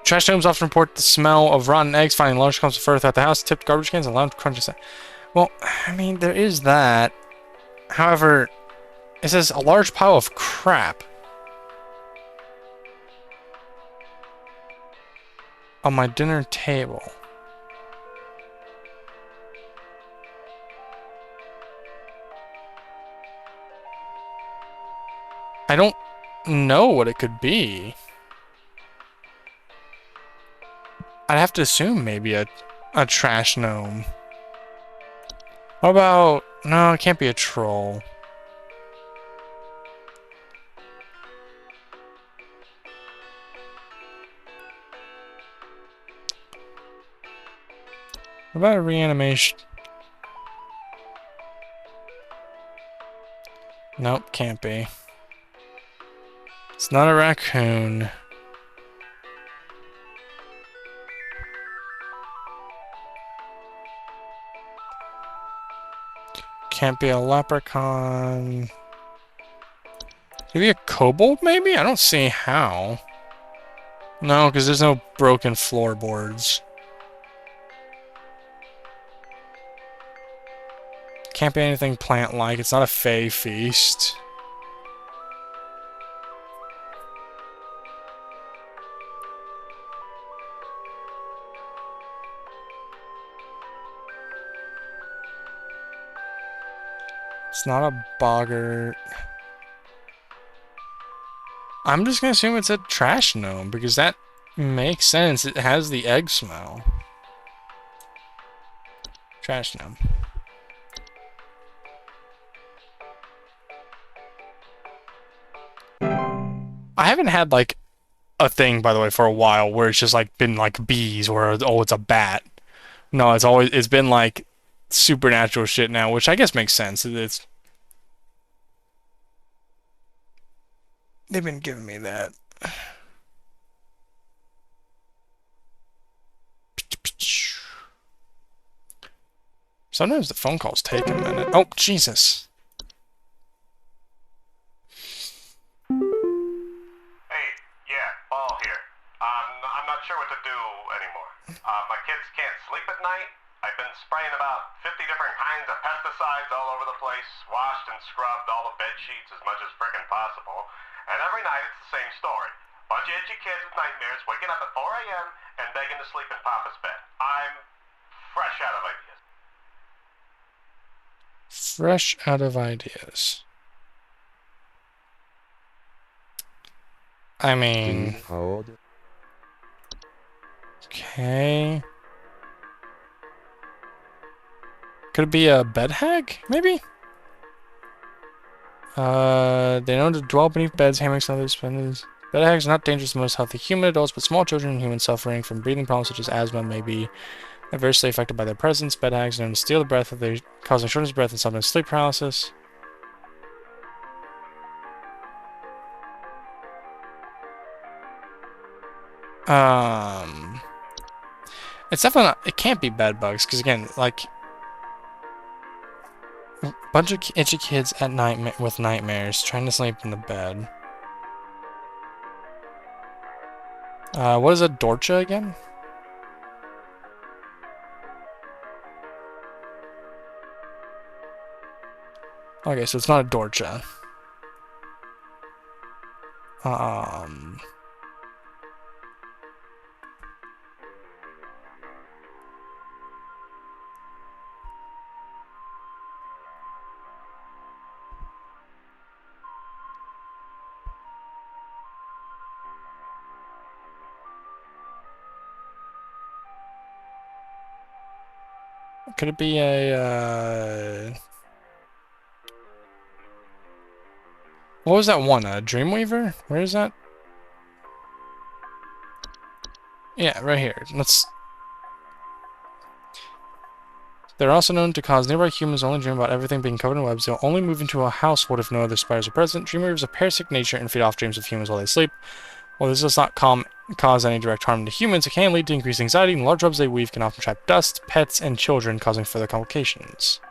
Trash gnomes often report the smell of rotten eggs, finding large clumps of fur throughout the house, tipped garbage cans, and loud crunches. Well, I mean, there is that. However, it says a large pile of crap on my dinner table. I don't know what it could be. I'd have to assume maybe a trash gnome. What about... No, it can't be a troll. What about a reanimation? Nope, can't be. It's not a raccoon. Can't be a leprechaun. Maybe a kobold, maybe? I don't see how. No, because there's no broken floorboards. Can't be anything plant-like. It's not a fey feast. It's not a boggart. I'm just gonna assume it's a trash gnome, because that makes sense. It has the egg smell. Trash gnome. I haven't had, like, a thing, by the way, for a while, where it's just, like, been, like, bees, or, oh, it's a bat. No, it's been, like, supernatural shit now, which I guess makes sense. They've been giving me that. Sometimes the phone calls take a minute. Oh, Jesus. Hey, yeah, Paul here. I'm not sure what to do anymore. My kids can't sleep at night. I've been spraying about 50 different kinds of pesticides all over the place, washed and scrubbed all the bed sheets as much as frickin' possible, and every night it's the same story. Bunch of itchy kids with nightmares waking up at 4 a.m. and begging to sleep in Papa's bed. I'm fresh out of ideas. Fresh out of ideas. I mean... Please hold. Okay... Could it be a bed hag, maybe? They know to dwell beneath beds, hammocks, and other spenders. Bed hags are not dangerous to most healthy human adults, but small children and humans suffering from breathing problems such as asthma may be adversely affected by their presence. Bed hags are known to steal the breath of their, causing shortness of breath and sometimes sleep paralysis. It's definitely not, it can't be bed bugs, because again, like, a bunch of itchy kids at night with nightmares trying to sleep in the bed. What is a dorcha again? Okay, so it's not a dorcha. Could it be a, what was that one? A Dreamweaver? Where is that? Yeah, right here. Let's... They're also known to cause nearby humans only dream about everything being covered in webs. They'll only move into a household if no other spiders are present. Dreamweavers have parasitic nature and feed off dreams of humans while they sleep. While this does not cause any direct harm to humans, it can lead to increased anxiety, and the large webs they weave can often trap dust, pets, and children, causing further complications.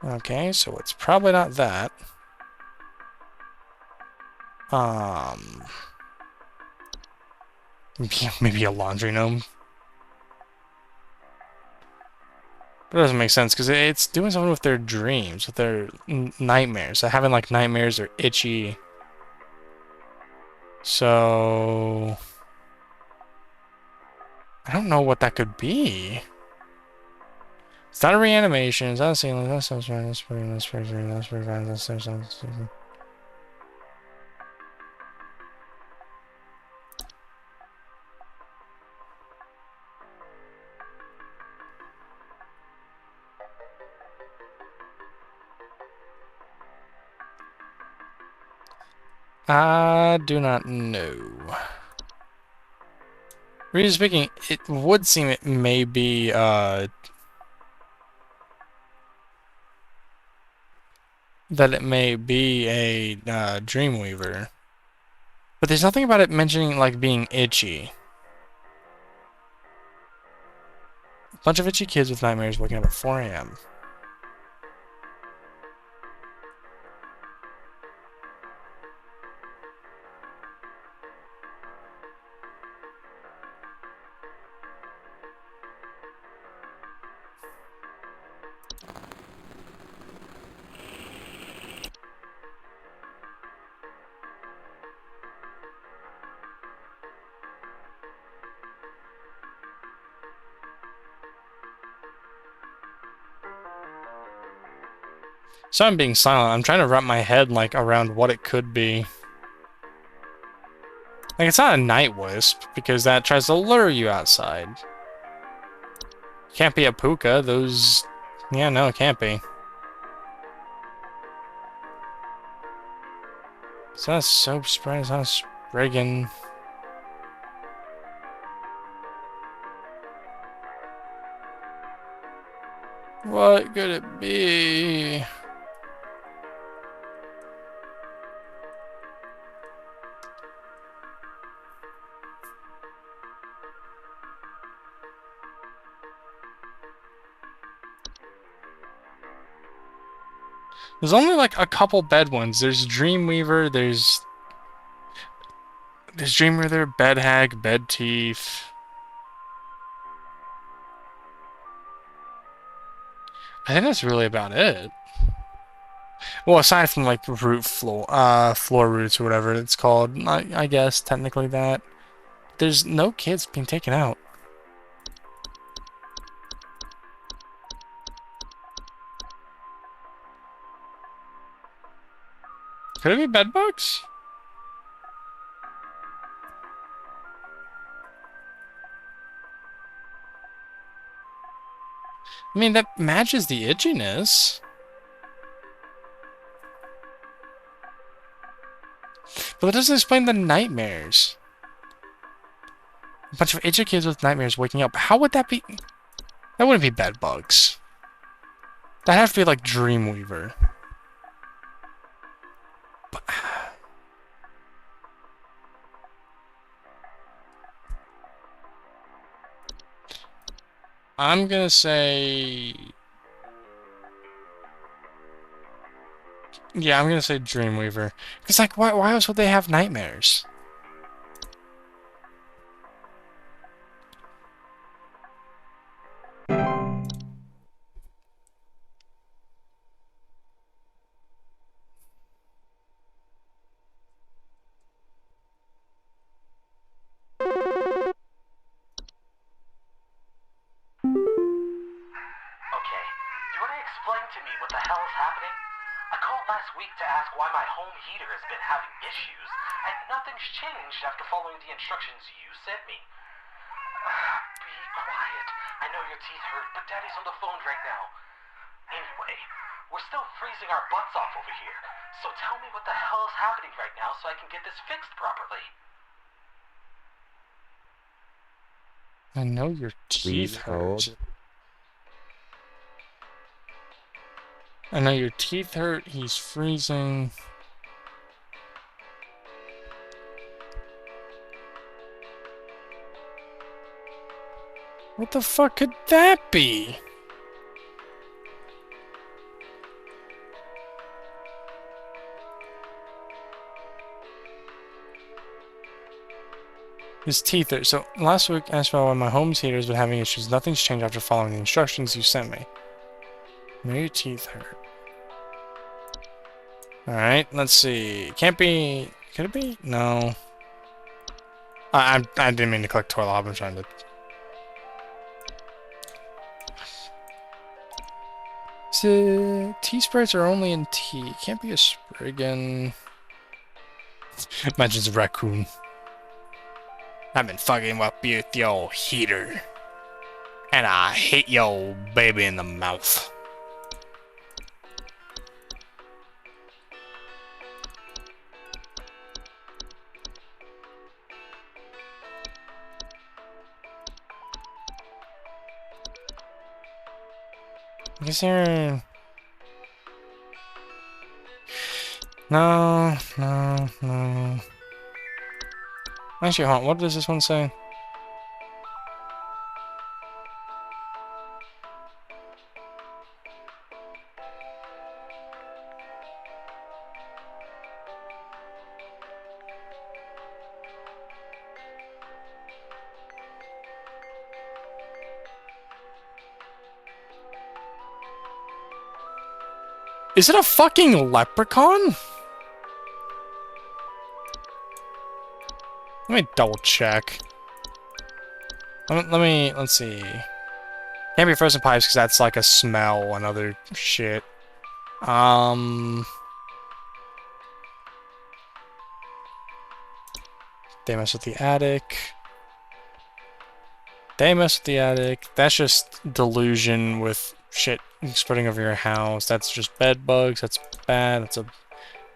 Okay, so it's probably not that. Maybe a laundry gnome. But it doesn't make sense because it's doing something with their dreams, with their nightmares. They're having like nightmares or itchy. So I don't know what that could be. It's not a reanimation. It's not a ceiling. That's so smart. That's pretty fine. That's so smart. I do not know. Really speaking, it would seem it may be, that it may be a, Dreamweaver. But there's nothing about it mentioning, like, being itchy. A bunch of itchy kids with nightmares waking up at 4 a.m. So I'm being silent. I'm trying to wrap my head, like, around what it could be. Like, it's not a night wisp, because that tries to lure you outside. Can't be a puka. Those... Yeah, no, it can't be. It's not a soap spray. It's not a Spriggan. What could it be? There's only like a couple bed ones. There's Dreamweaver, there's Dreamweaver, Bed Hag, Bed Thief. I think that's really about it. Well, aside from like floor roots or whatever it's called, I guess technically that. There's no kids being taken out. Could it be bedbugs? I mean, that matches the itchiness. But that doesn't explain the nightmares. A bunch of itchy kids with nightmares waking up. How would that be? That wouldn't be bedbugs. That'd have to be like Dreamweaver. But... I'm gonna say... Yeah, I'm gonna say Dreamweaver. Because, like, why else would they have nightmares? Okay, you want to explain to me what the hell is happening? I called last week to ask why my home heater has been having issues, and nothing's changed after following the instructions you sent me. Be quiet. I know your teeth hurt, but Daddy's on the phone right now. Anyway, we're still freezing our butts off over here, so tell me what the hell is happening right now so I can get this fixed properly. I know your Please teeth hurt. hold. I know your teeth hurt. He's freezing. What the fuck could that be? His teeth are. So, last week I asked about why my home heater has been having issues. Nothing's changed after following the instructions you sent me. I know your teeth hurt. Alright, let's see. Can't be. Could it be? No. I didn't mean to click toilet hop. I'm trying to. So, tea sprites are only in tea. Can't be a Spriggan. Imagine it's a raccoon. I've been fucking with your heater. And I hit your baby in the mouth. Is there... No. Actually, hold on. What does this one say? Is it a fucking leprechaun? Let me double check. Let's see. Can't be frozen pipes because that's like a smell and other shit. They mess with the attic. They mess with the attic. That's just delusion with shit spreading over your house. That's just bed bugs. That's bad. That's a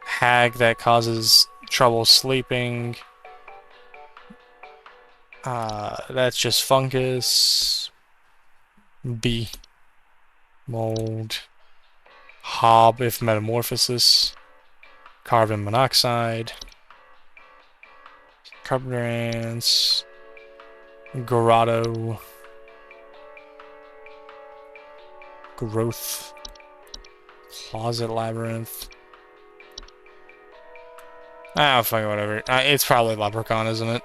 hag that causes trouble sleeping. That's just fungus. B. Mold. Hob if metamorphosis. Carbon monoxide. Carburants. Grotto. Growth. Closet labyrinth. Ah, fuck it, whatever. It's probably leprechaun, isn't it?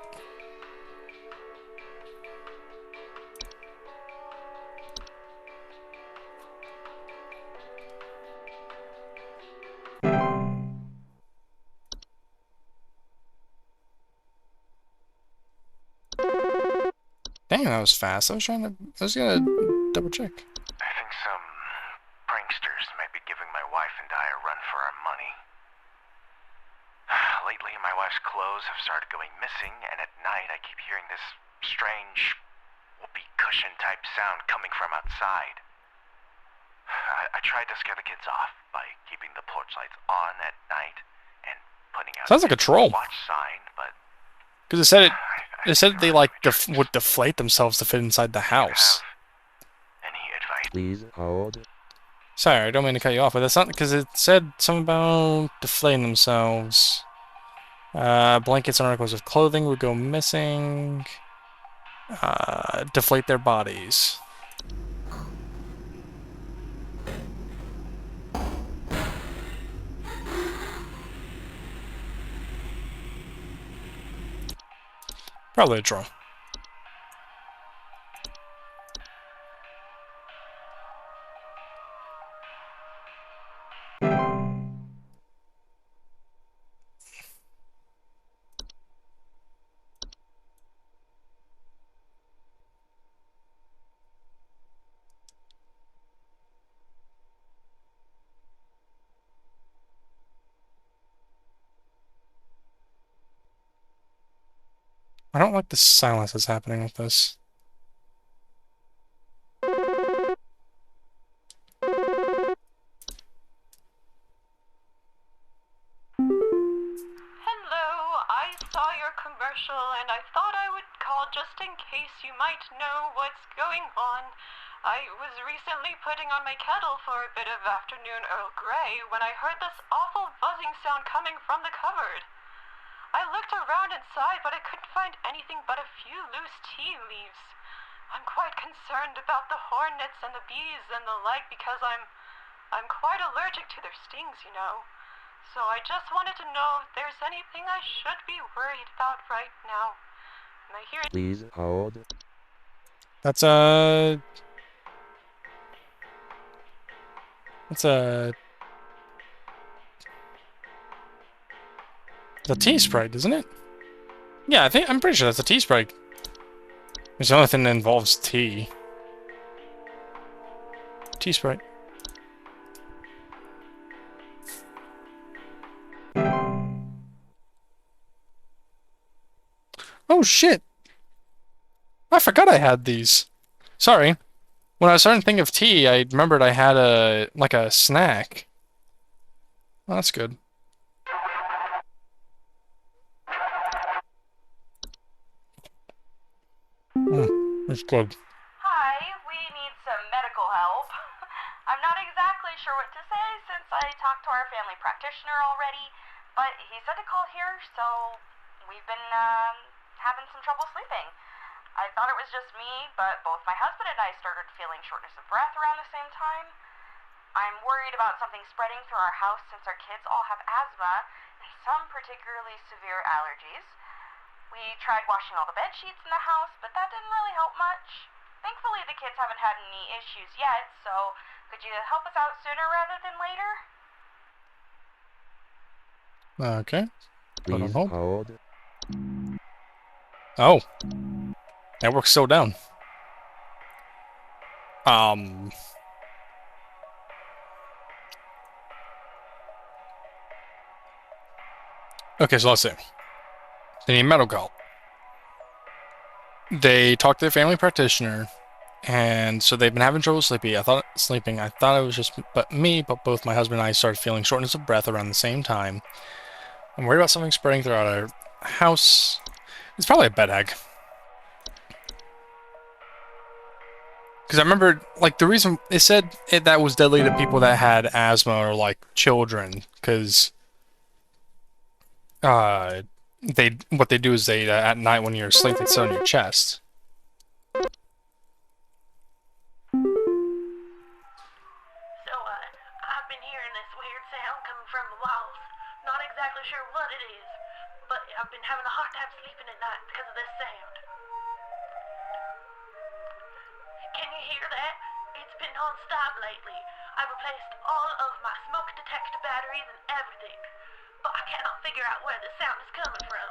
Dang, that was fast. I was gonna double check. I think some pranksters might be giving my wife and I a run for our money. Lately, my wife's clothes have started going missing, and at night I keep hearing this strange whoopee cushion type sound coming from outside. I tried to scare the kids off by keeping the porch lights on at night and putting out Sounds like a troll. watch sign, but Because it said they like would deflate themselves to fit inside the house. any advice? Please hold. Sorry, I don't mean to cut you off, but that's not because it said something about deflating themselves. Blankets and articles of clothing would go missing. Deflate their bodies. Probably a troll. I don't like the silence that's happening with this. Hello, I saw your commercial and I thought I would called just in case you might know what's going on. I was recently putting on my kettle for a bit of afternoon Earl Grey when I heard this awful buzzing sound coming from the cupboard. I looked around inside, but I couldn't find anything but a few loose tea leaves. I'm quite concerned about the hornets and the bees and the like because I'm quite allergic to their stings, you know. So I just wanted to know if there's anything I should be worried about right now. Am I hearing? Please hold. That's a... It's a tea sprite, isn't it? Yeah, I'm pretty sure that's a tea sprite. It's the only thing that involves tea. Tea sprite. Oh shit! I forgot I had these. Sorry. When I was starting to think of tea, I remembered I had a snack. Oh, that's good. That's good. Hi, we need some medical help. I'm not exactly sure what to say since I talked to our family practitioner already, but he said to call here, so we've been having some trouble sleeping. I thought it was just me, but both my husband and I started feeling shortness of breath around the same time. I'm worried about something spreading through our house since our kids all have asthma and some particularly severe allergies. We tried washing all the bed sheets in the house, but that didn't really help much. Thankfully, the kids haven't had any issues yet, so could you help us out sooner rather than later? Okay. Put on Please hold. hold. Oh. Network's still down. Okay, so let's see. They need medical help. They talked to their family practitioner, and so they've been having trouble sleeping. I thought it was just me, but both my husband and I started feeling shortness of breath around the same time. I'm worried about something spreading throughout our house. It's probably a bed egg. Because I remember, like, the reason it said that was deadly to people that had asthma or, like, children. Because, what they do is at night when you're asleep, they sit on your chest. So, I've been hearing this weird sound coming from the walls. Not exactly sure what it is, but I've been having a hard time sleeping at night because of this sound. Can you hear that? It's been non-stop lately. I've replaced all of my smoke detector batteries and everything, but I cannot figure out where the sound is coming from.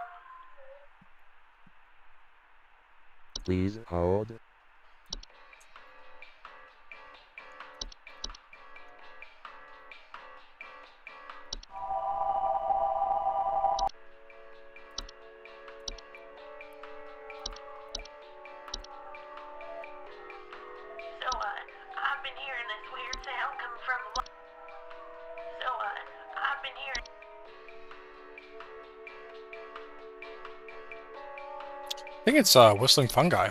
Please hold. So, I've been hearing this weird sound coming from the wall. So, I've been hearing... I think it's, whistling fungi.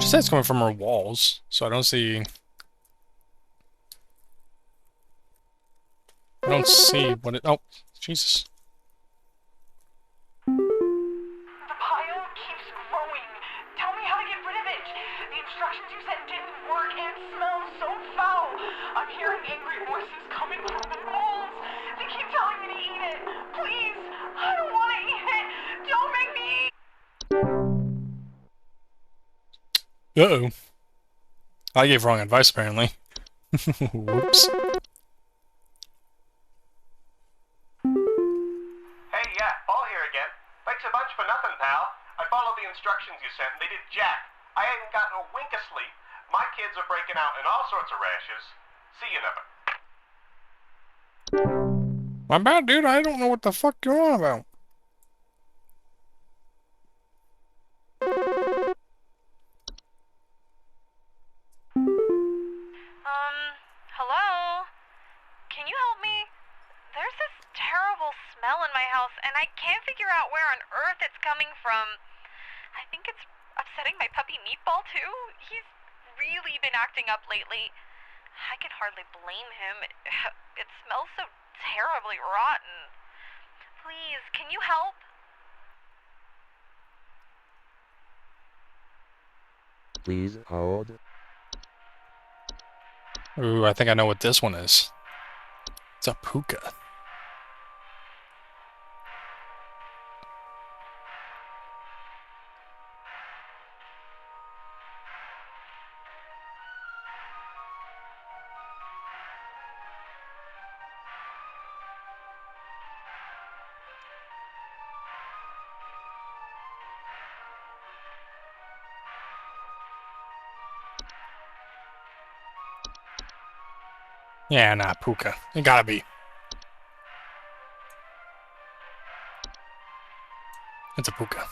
She said it's coming from her walls, so I don't see what it... Oh, Jesus. The pile keeps growing. Tell me how to get rid of it. The instructions you sent didn't work and smells so foul. I'm hearing angry voices coming from the walls. They keep telling me to eat it. Please, I don't want to eat it. Don't make me eat. Uh-oh. I gave wrong advice, apparently. Whoops. Hey, yeah, Paul here again. Thanks a bunch for nothing, pal. I followed the instructions you sent and they did jack. I ain't gotten a wink of sleep. My kids are breaking out in all sorts of rashes. See you never. My bad, dude. I don't know what the fuck you're on about. smell in my house, and I can't figure out where on earth it's coming from. I think it's upsetting my puppy Meatball, too. He's really been acting up lately. I can hardly blame him. It smells so terribly rotten. Please, can you help? Please hold. Ooh, I think I know what this one is. It's a puka. Yeah, nah, puka. It gotta be. It's a puka.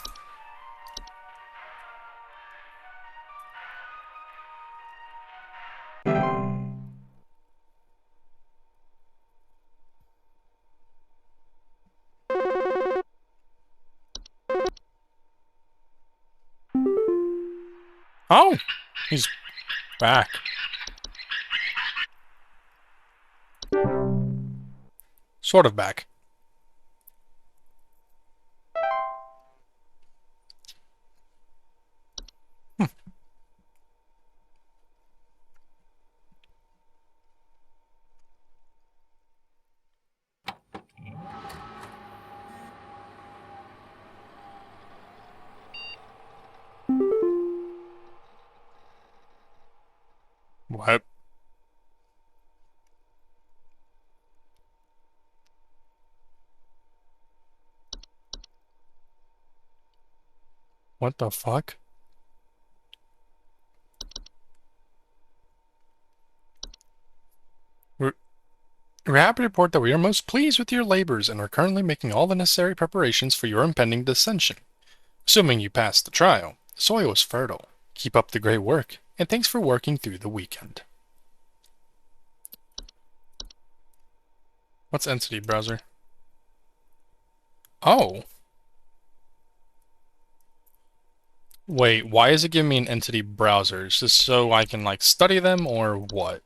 Oh, he's back. Sort of back. What? What the fuck? We're happy to report that we are most pleased with your labors and are currently making all the necessary preparations for your impending dissension. Assuming you pass the trial, the soil is fertile. Keep up the great work, and thanks for working through the weekend. What's Entity Browser? Oh. Wait, why is it giving me an Entity Browser? Is this so I can, like, study them, or what?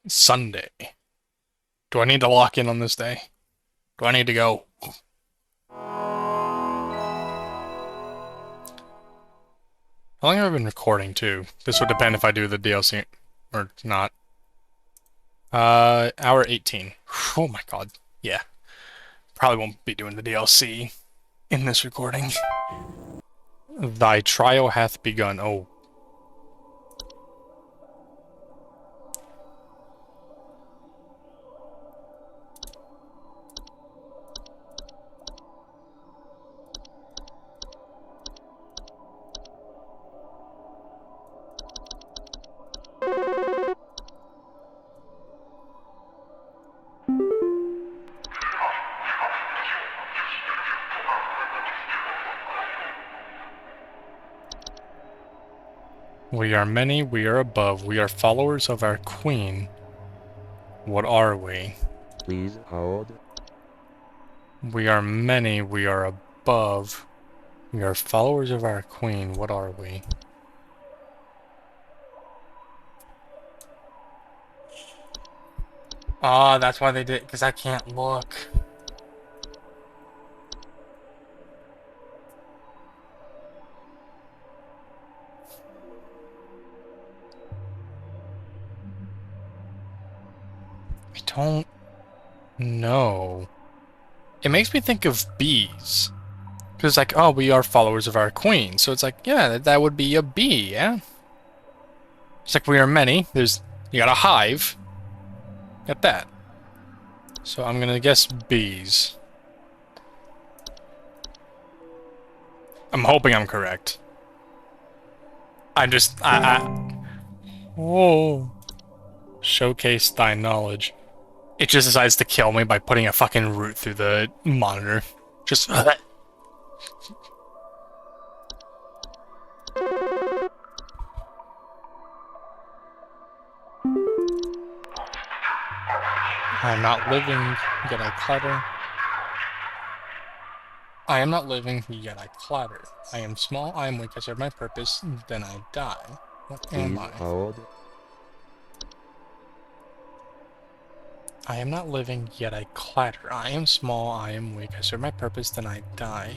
Sunday. Do I need to lock in on this day? Do I need to go? How long have I been recording, too? This would depend if I do the DLC or not. Hour 18. Oh my god. Yeah. Probably won't be doing the DLC in this recording. Thy trial hath begun. Oh. We are many, we are above, we are followers of our queen. What are we? Please hold. We are many, we are above. We are followers of our queen. What are we? Ah, that's why they did, because I can't look. I don't know. It makes me think of bees. Because it's like, oh, we are followers of our queen. So it's like, yeah, that would be a bee, yeah? It's like we are many. You got a hive. Got that. So I'm gonna guess bees. I'm hoping I'm correct. Whoa. Showcase thy knowledge. It just decides to kill me by putting a fucking root through the monitor. Just. I'm not living, yet I clatter. I am not living, yet I clatter. I am small, I am weak, I serve my purpose, then I die. What am Please I? hold. I am not living, yet I clatter. I am small, I am weak, I serve my purpose, then I die.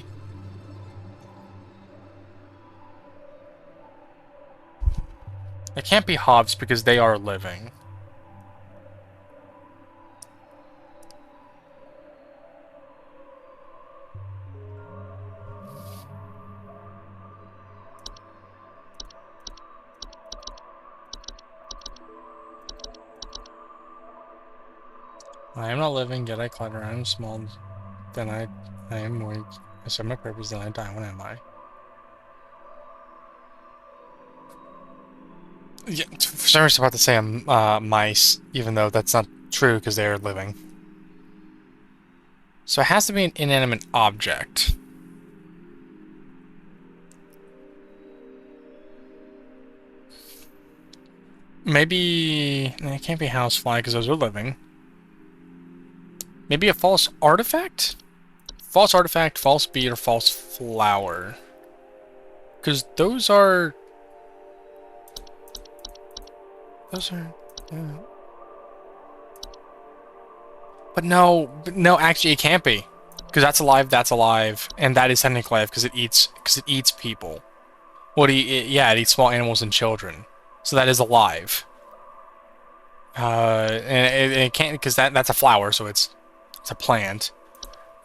It can't be Hobbs because they are living. I am not living, yet I clatter. I am small, then I am weak. I serve my purpose, then I die. What am I? Yeah, for some reason, I was about to say I'm mice, even though that's not true because they are living. So it has to be an inanimate object. Maybe it can't be housefly because those are living. Maybe a false artifact? False artifact, false bead, or false flower. Because those are... Yeah. But no, actually it can't be. Because that's alive, and that is technically alive because it eats people. Yeah, it eats small animals and children. So that is alive. And it can't, because that's a flower, so it's a plant.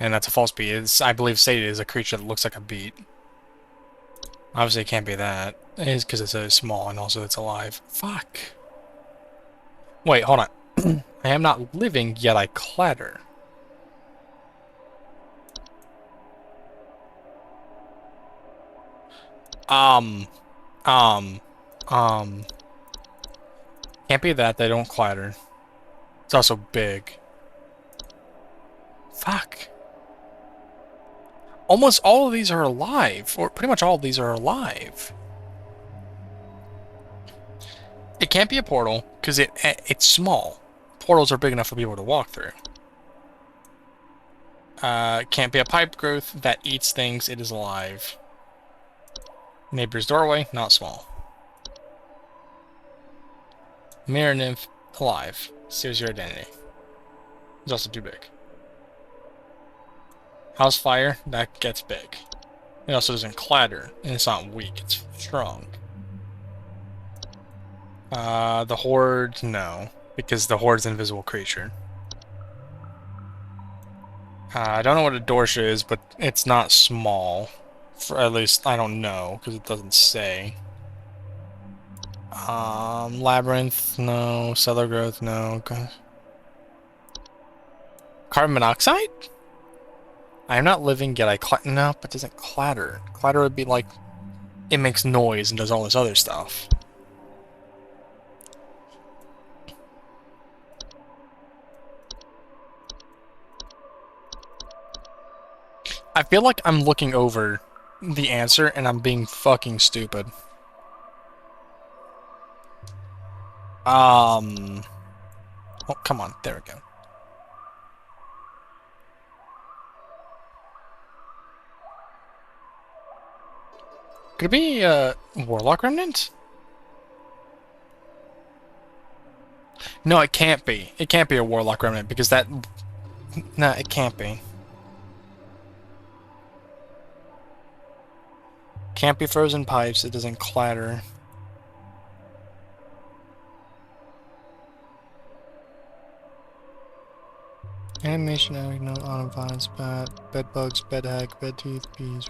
And that's a false beat. It's, I believe stated is a creature that looks like a beet. Obviously it can't be that. It is because it's so small and also it's alive. Fuck. Wait, hold on. I am not living, yet I clatter. Can't be that, they don't clatter. It's also big. Fuck. Almost all of these are alive, or pretty much all of these are alive. It can't be a portal, because it's small. Portals are big enough for people to walk through. Can't be a pipe growth that eats things, it is alive. Neighbor's doorway, not small. Mirror nymph, alive. Steals your identity. It's also too big. House fire, that gets big. It also doesn't clatter, and it's not weak, it's strong. The horde, no. Because the horde's an invisible creature. I don't know what a dorsha is, but it's not small. For at least, I don't know, because it doesn't say. Labyrinth, no. Cellar growth, no. Carbon monoxide? I am not living, yet I clatter. No, but it doesn't clatter. Clatter would be like, it makes noise and does all this other stuff. I feel like I'm looking over the answer and I'm being fucking stupid. Oh, come on. There we go. Could it be a Warlock Remnant? No, it can't be. It can't be a Warlock Remnant because that... No, it can't be. Can't be frozen pipes. It doesn't clatter. Animation, no autumn vines, bat, bed bugs, bed hag, bed teeth, bees,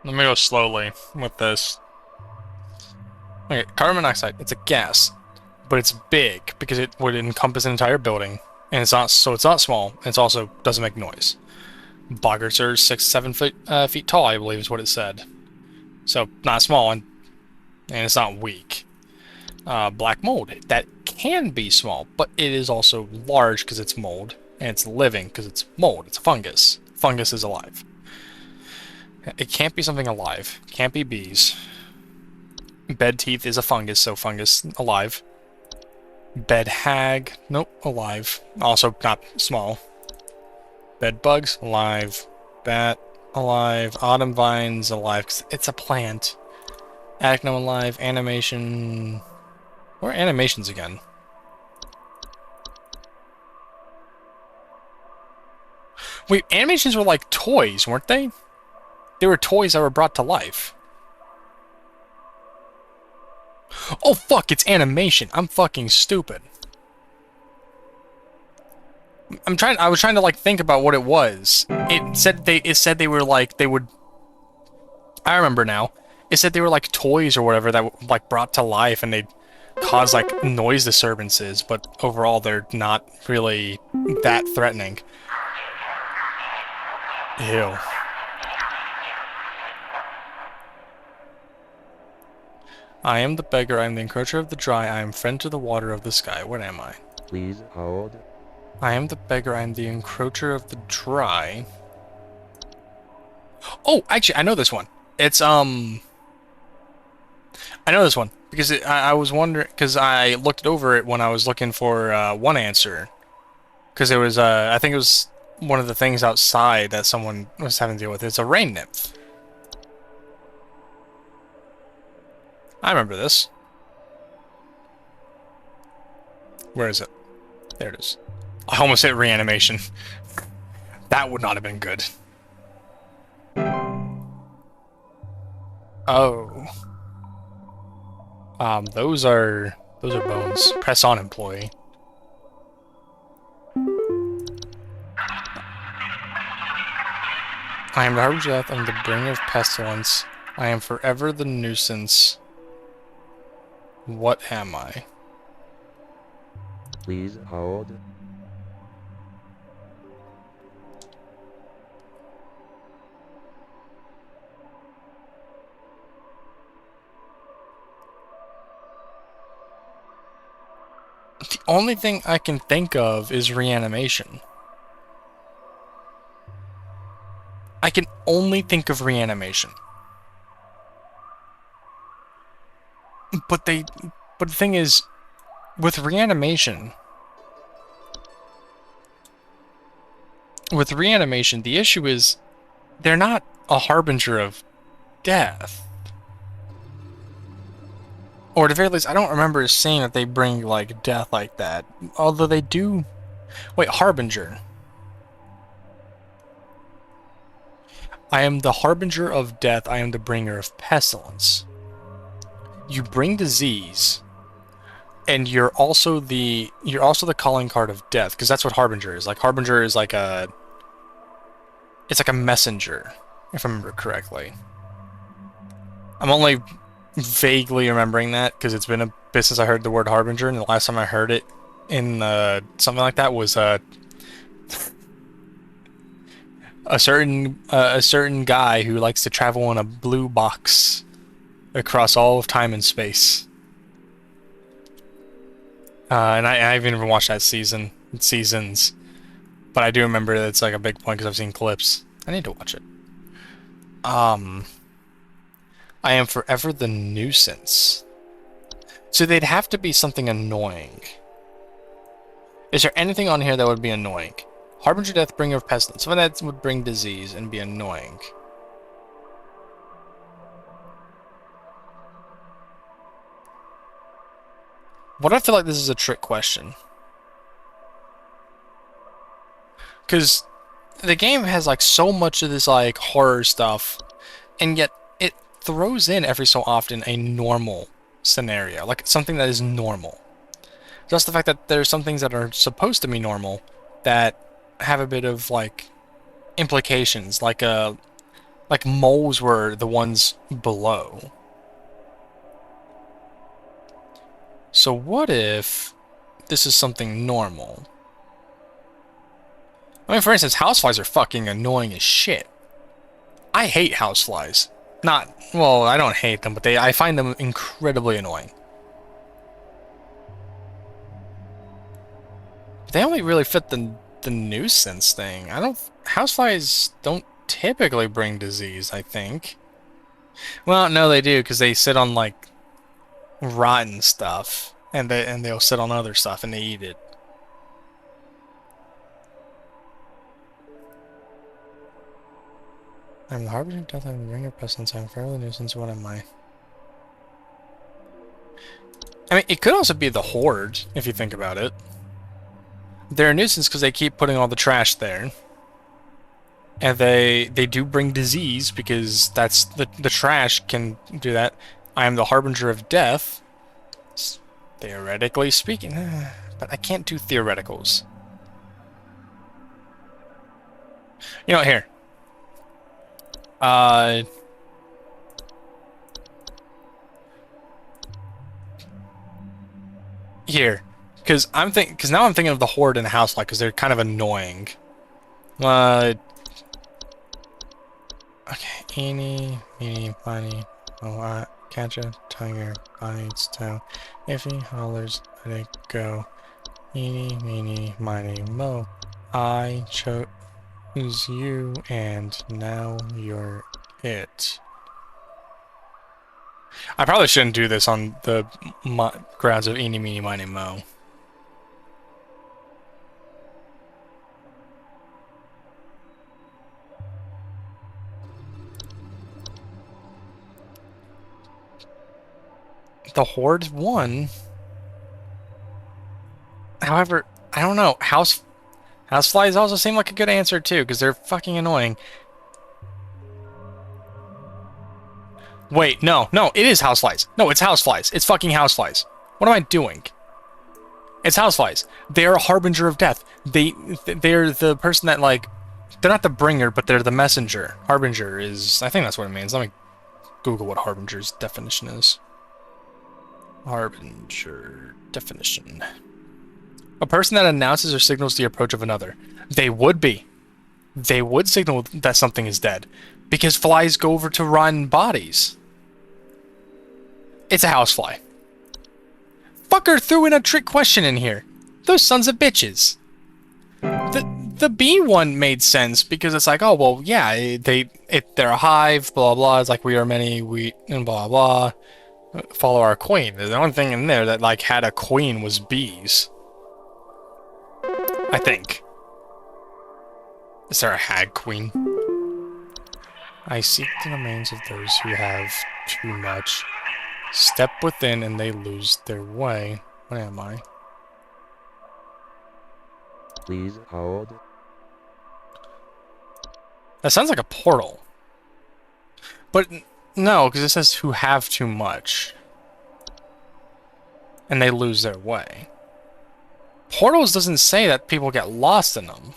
Let me go slowly with this. Okay, carbon monoxide, it's a gas, but it's big because it would encompass an entire building, and it's not small. And it's also doesn't make noise. Boggarts are 6-7 feet tall, I believe is what it said. So not small, and it's not weak. black mold. That can be small, but it is also large because it's mold, and it's living because it's mold. It's a fungus. Fungus is alive. It can't be something alive. Can't be bees. Bed teeth is a fungus, so fungus alive. Bed hag, nope, alive. Also not small. Bed bugs, alive. Bat, alive. Autumn vines, alive. 'Cause it's a plant. Acno, alive. Animation. Where are animations again? Wait, animations were like toys, weren't they? They were toys that were brought to life. Oh fuck, it's animation. I'm fucking stupid. I was trying to like think about what it was. It said they were like they would I remember now. It said they were like toys or whatever that were like brought to life and they'd cause like noise disturbances, but overall they're not really that threatening. Ew. I am the beggar, I am the encroacher of the dry, I am friend to the water of the sky. What am I? Please hold. I am the beggar, I am the encroacher of the dry. Oh, actually, I know this one. It's, I know this one. Because I was wondering, because I looked over it when I was looking for one answer. Because it was, I think it was one of the things outside that someone was having to deal with. It's a rain nymph. I remember this. Where is it? There it is. I almost hit reanimation. That would not have been good. Oh. Those are bones. Press on, employee. I am the harbinger of death, I am the bringer of pestilence. I am forever the nuisance. What am I? Please hold. The only thing I can think of is reanimation. I can only think of reanimation. But the thing is, with reanimation, the issue is they're not a harbinger of death. Or at the very least, I don't remember seeing that they bring, like, death like that. Although they do... Wait, harbinger. I am the harbinger of death, I am the bringer of pestilence. You bring disease, and you're also the calling card of death, because that's what harbinger is. Like, harbinger is like a... It's like a messenger, if I remember correctly. I'm only vaguely remembering that, because it's been a bit since I heard the word harbinger, and the last time I heard it in something like that was a certain guy who likes to travel in a blue box across all of time and space. And I haven't even watched that seasons, but I do remember that it's like a big point because I've seen clips. I need to watch it. I am forever the nuisance. So they'd have to be something annoying. Is there anything on here that would be annoying? Harbinger death, bringer of pestilence. Something that would bring disease and be annoying. What I feel like this is a trick question. Because the game has like so much of this like horror stuff, and yet it throws in every so often a normal scenario, like something that is normal. Just the fact that there's some things that are supposed to be normal that have a bit of like implications, like moles were the ones below. So what if this is something normal? I mean, for instance, houseflies are fucking annoying as shit. I hate houseflies. Well, I don't hate them, but I find them incredibly annoying. They only really fit the nuisance thing. I don't. Houseflies don't typically bring disease, I think. Well, no, they do because they sit on like rotten stuff, and they'll sit on other stuff and they eat it. I'm the harbinger of death. I'm the bringer of pestilence. I'm fairly nuisance. What am I? I mean, it could also be the horde if you think about it. They're a nuisance because they keep putting all the trash there. And they do bring disease because that's the trash can do that. I am the harbinger of death, theoretically speaking, but I can't do theoreticals. You know, here. Here, because now I'm thinking of the horde and housefly because they're kind of annoying. Okay, eeny, meeny, miny, moe, catch a tiger by its tail. If he hollers, let it go. Eeny, meeny, miny, moe. I chose you, and now you're it. I probably shouldn't do this on the grounds of eeny, meeny, miny, moe. The horde won. However, I don't know. Houseflies also seem like a good answer too, because they're fucking annoying. Wait, no, it is houseflies. No, it's houseflies. It's fucking houseflies. What am I doing? It's houseflies. They're a harbinger of death. They're the person that, like, they're not the bringer, but they're the messenger. Harbinger is, I think that's what it means. Let me Google what harbinger's definition is. Harbinger definition. A person that announces or signals the approach of another. They would be. They would signal that something is dead. Because flies go over to rotten bodies. It's a housefly. Fucker threw in a trick question in here. Those sons of bitches. The bee one made sense because it's like, oh well, yeah, they're a hive, blah blah. It's like we are many, we and blah blah. Follow our queen. The only thing in there that like had a queen was bees. I think. Is there a hag queen? I seek the remains of those who have too much. Step within and they lose their way. What am I? Please hold. That sounds like a portal. But no, because it says who have too much. And they lose their way. Portals doesn't say that people get lost in them.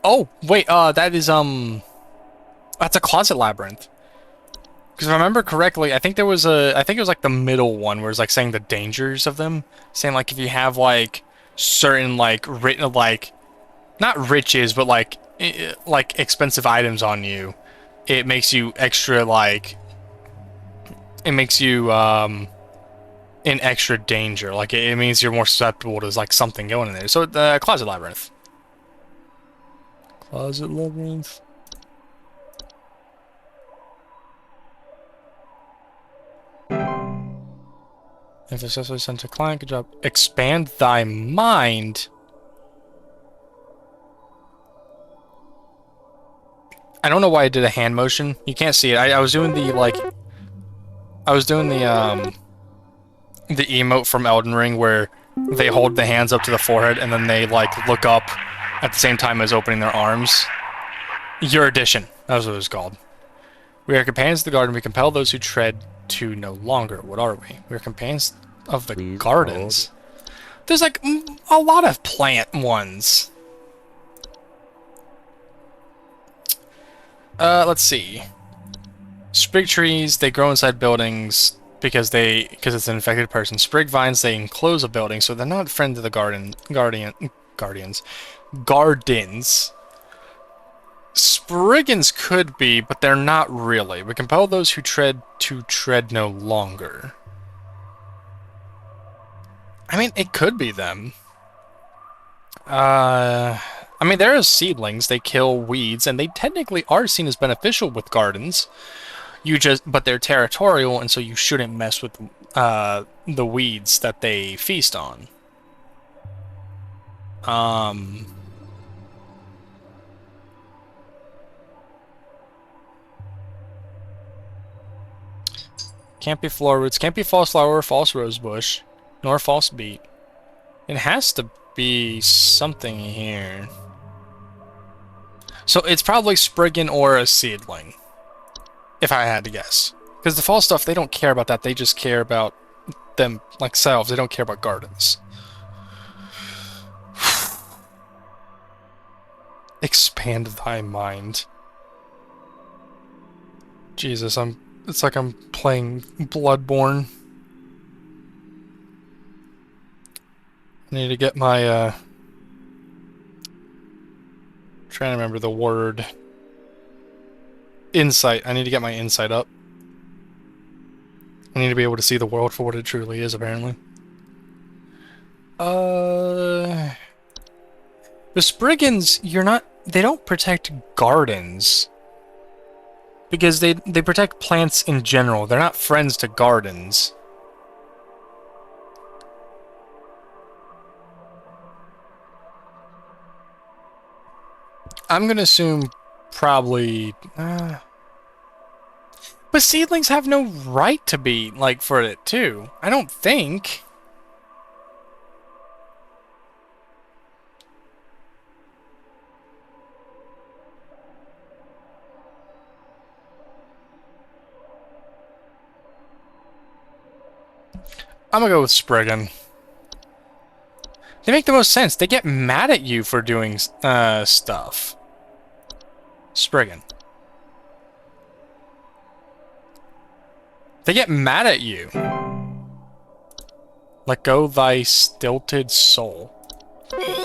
Oh, wait, that is, that's a closet labyrinth. Because if I remember correctly, I think it was like the middle one where it's like saying the dangers of them. Saying like if you have like certain like written like, not riches, but like expensive items on you, it makes you extra like, it makes you, in extra danger. Like it means you're more susceptible to like something going in there. So the closet labyrinth. Closet labyrinth. If successfully sent to client, good job. Expand thy mind. I don't know why I did a hand motion. You can't see it. I was doing the like. I was doing the emote from Elden Ring where they hold the hands up to the forehead and then they like look up at the same time as opening their arms. Your addition. That was what it was called. We are companions of the garden. We compel those who tread to no longer. What are we? We are companions of the Please gardens. hold. There's like a lot of plant ones. Let's see. Sprig trees, they grow inside buildings because it's an infected person. Sprig vines, they enclose a building, so they're not friends of the gardens. Spriggans could be, but they're not really. We compel those who tread to tread no longer. I mean, it could be them. I mean, there are seedlings. They kill weeds, and they technically are seen as beneficial with gardens. But they're territorial, and so you shouldn't mess with the weeds that they feast on. Can't be flower roots, can't be false flower or false rose bush, nor false beet. It has to be something here. So it's probably Spriggan or a seedling, if I had to guess. Because the false stuff, they don't care about that. They just care about themselves. They don't care about gardens. Expand thy mind. Jesus, it's like I'm playing Bloodborne. I need to get my, trying to remember the word. Insight. I need to get my insight up. I need to be able to see the world for what it truly is, apparently. The Spriggans, they don't protect gardens. Because they protect plants in general. They're not friends to gardens. I'm gonna assume probably... but seedlings have no right to be, for it, too. I don't think. I'm gonna go with Spriggan. They make the most sense. They get mad at you for doing stuff. Spriggan. They get mad at you. Let go thy stilted soul.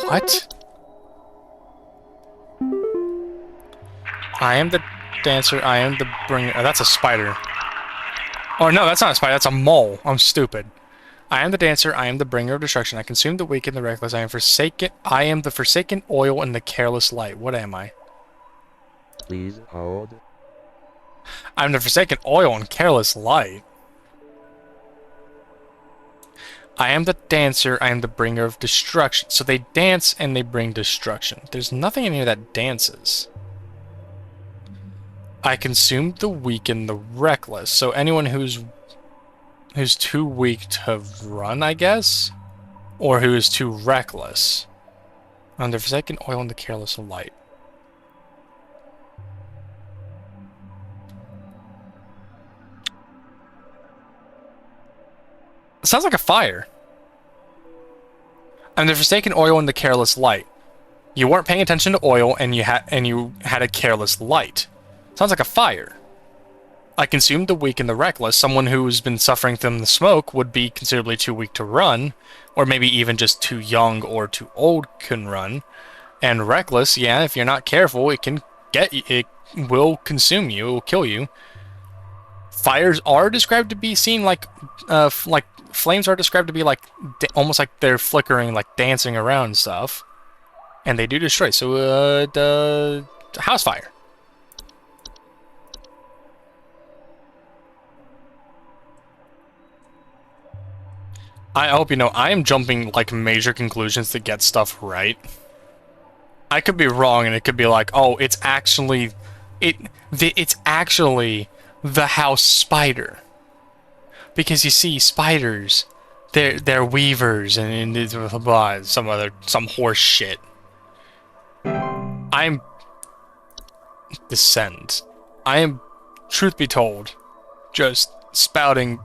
What? I am the dancer, I am the bringer. Oh, that's a spider. Oh no, that's not a spider, that's a mole. I'm stupid. I am the dancer, I am the bringer of destruction. I consume the weak and the reckless. I am the forsaken oil and the careless light. What am I? Please hold. I'm the forsaken oil and careless light. I am the dancer, I am the bringer of destruction. So they dance and they bring destruction. There's nothing in here that dances. I consume the weak and the reckless. So anyone who's too weak to run, I guess? Or who is too reckless. I'm the forsaken oil and the careless light. It sounds like a fire. I'm the forsaken oil and the careless light. You weren't paying attention to oil, and you had a careless light. Sounds like a fire. I consumed the weak and the reckless. Someone who's been suffering from the smoke would be considerably too weak to run, or maybe even just too young or too old can run. And reckless, yeah, if you're not careful, it will consume you, it will kill you. Fires are described to be seen like flames are described to be almost like they're flickering, like dancing around and stuff. And they do destroy. So, the house fire. I hope you know, I am jumping, major conclusions to get stuff right. I could be wrong, and it could be oh, it's actually... It's actually the house spider. Because you see, spiders, they're weavers, and some horse shit. I'm... Descend. I am, truth be told, just spouting,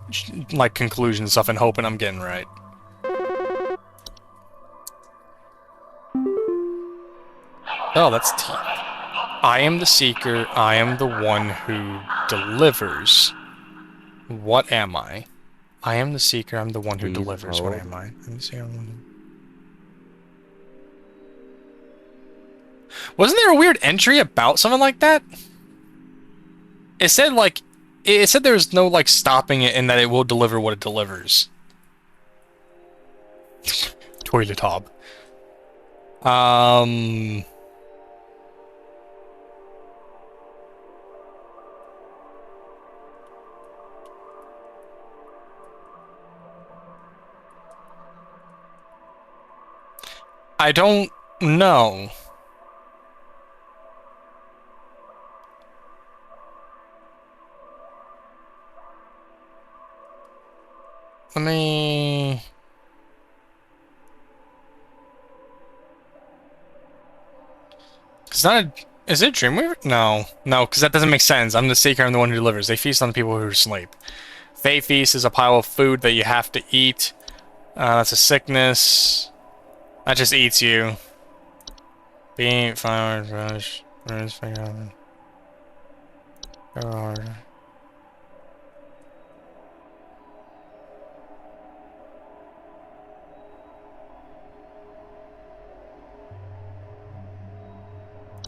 conclusions and stuff and hoping I'm getting right. Oh, that's teeth. I am the seeker, I am the one who delivers. What am I? I am the seeker, I'm the one who delivers. What am I? Wasn't there a weird entry about something like that? It said, there's no, stopping it and that it will deliver what it delivers. Toilet hob. I don't know. Let me... It's not a... Is it Dreamweaver? No. No, because that doesn't make sense. I'm the seeker, I'm the one who delivers. They feast on the people who sleep. Fate feast is a pile of food that you have to eat. That's a sickness. That just eats you. Beat, fire, rush, finger. Go hard.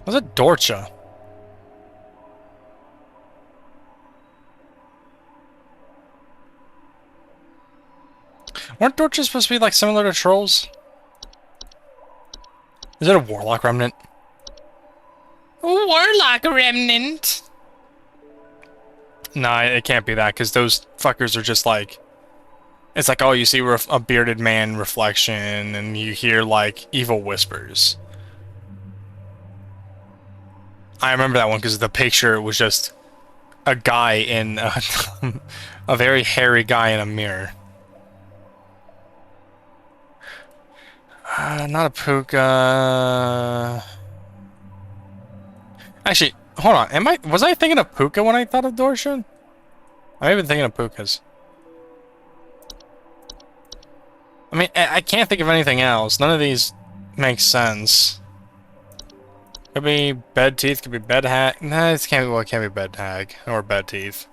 What's a Dorcha? Weren't Dorchas supposed to be like similar to trolls? Is it a Warlock Remnant? Warlock Remnant! Nah, it can't be that, because those fuckers are just like... It's like, oh, you see a bearded man reflection, and you hear, like, evil whispers. I remember that one, because the picture was just a guy in... a very hairy guy in a mirror. Not a puka... Actually, hold on. Was I thinking of puka when I thought of Dorshan? I'm even thinking of pukas. I mean, I can't think of anything else. None of these make sense. Could be bed teeth, could be bed hag. Nah, it can't be, well, it can't be bed hag. Or bed teeth.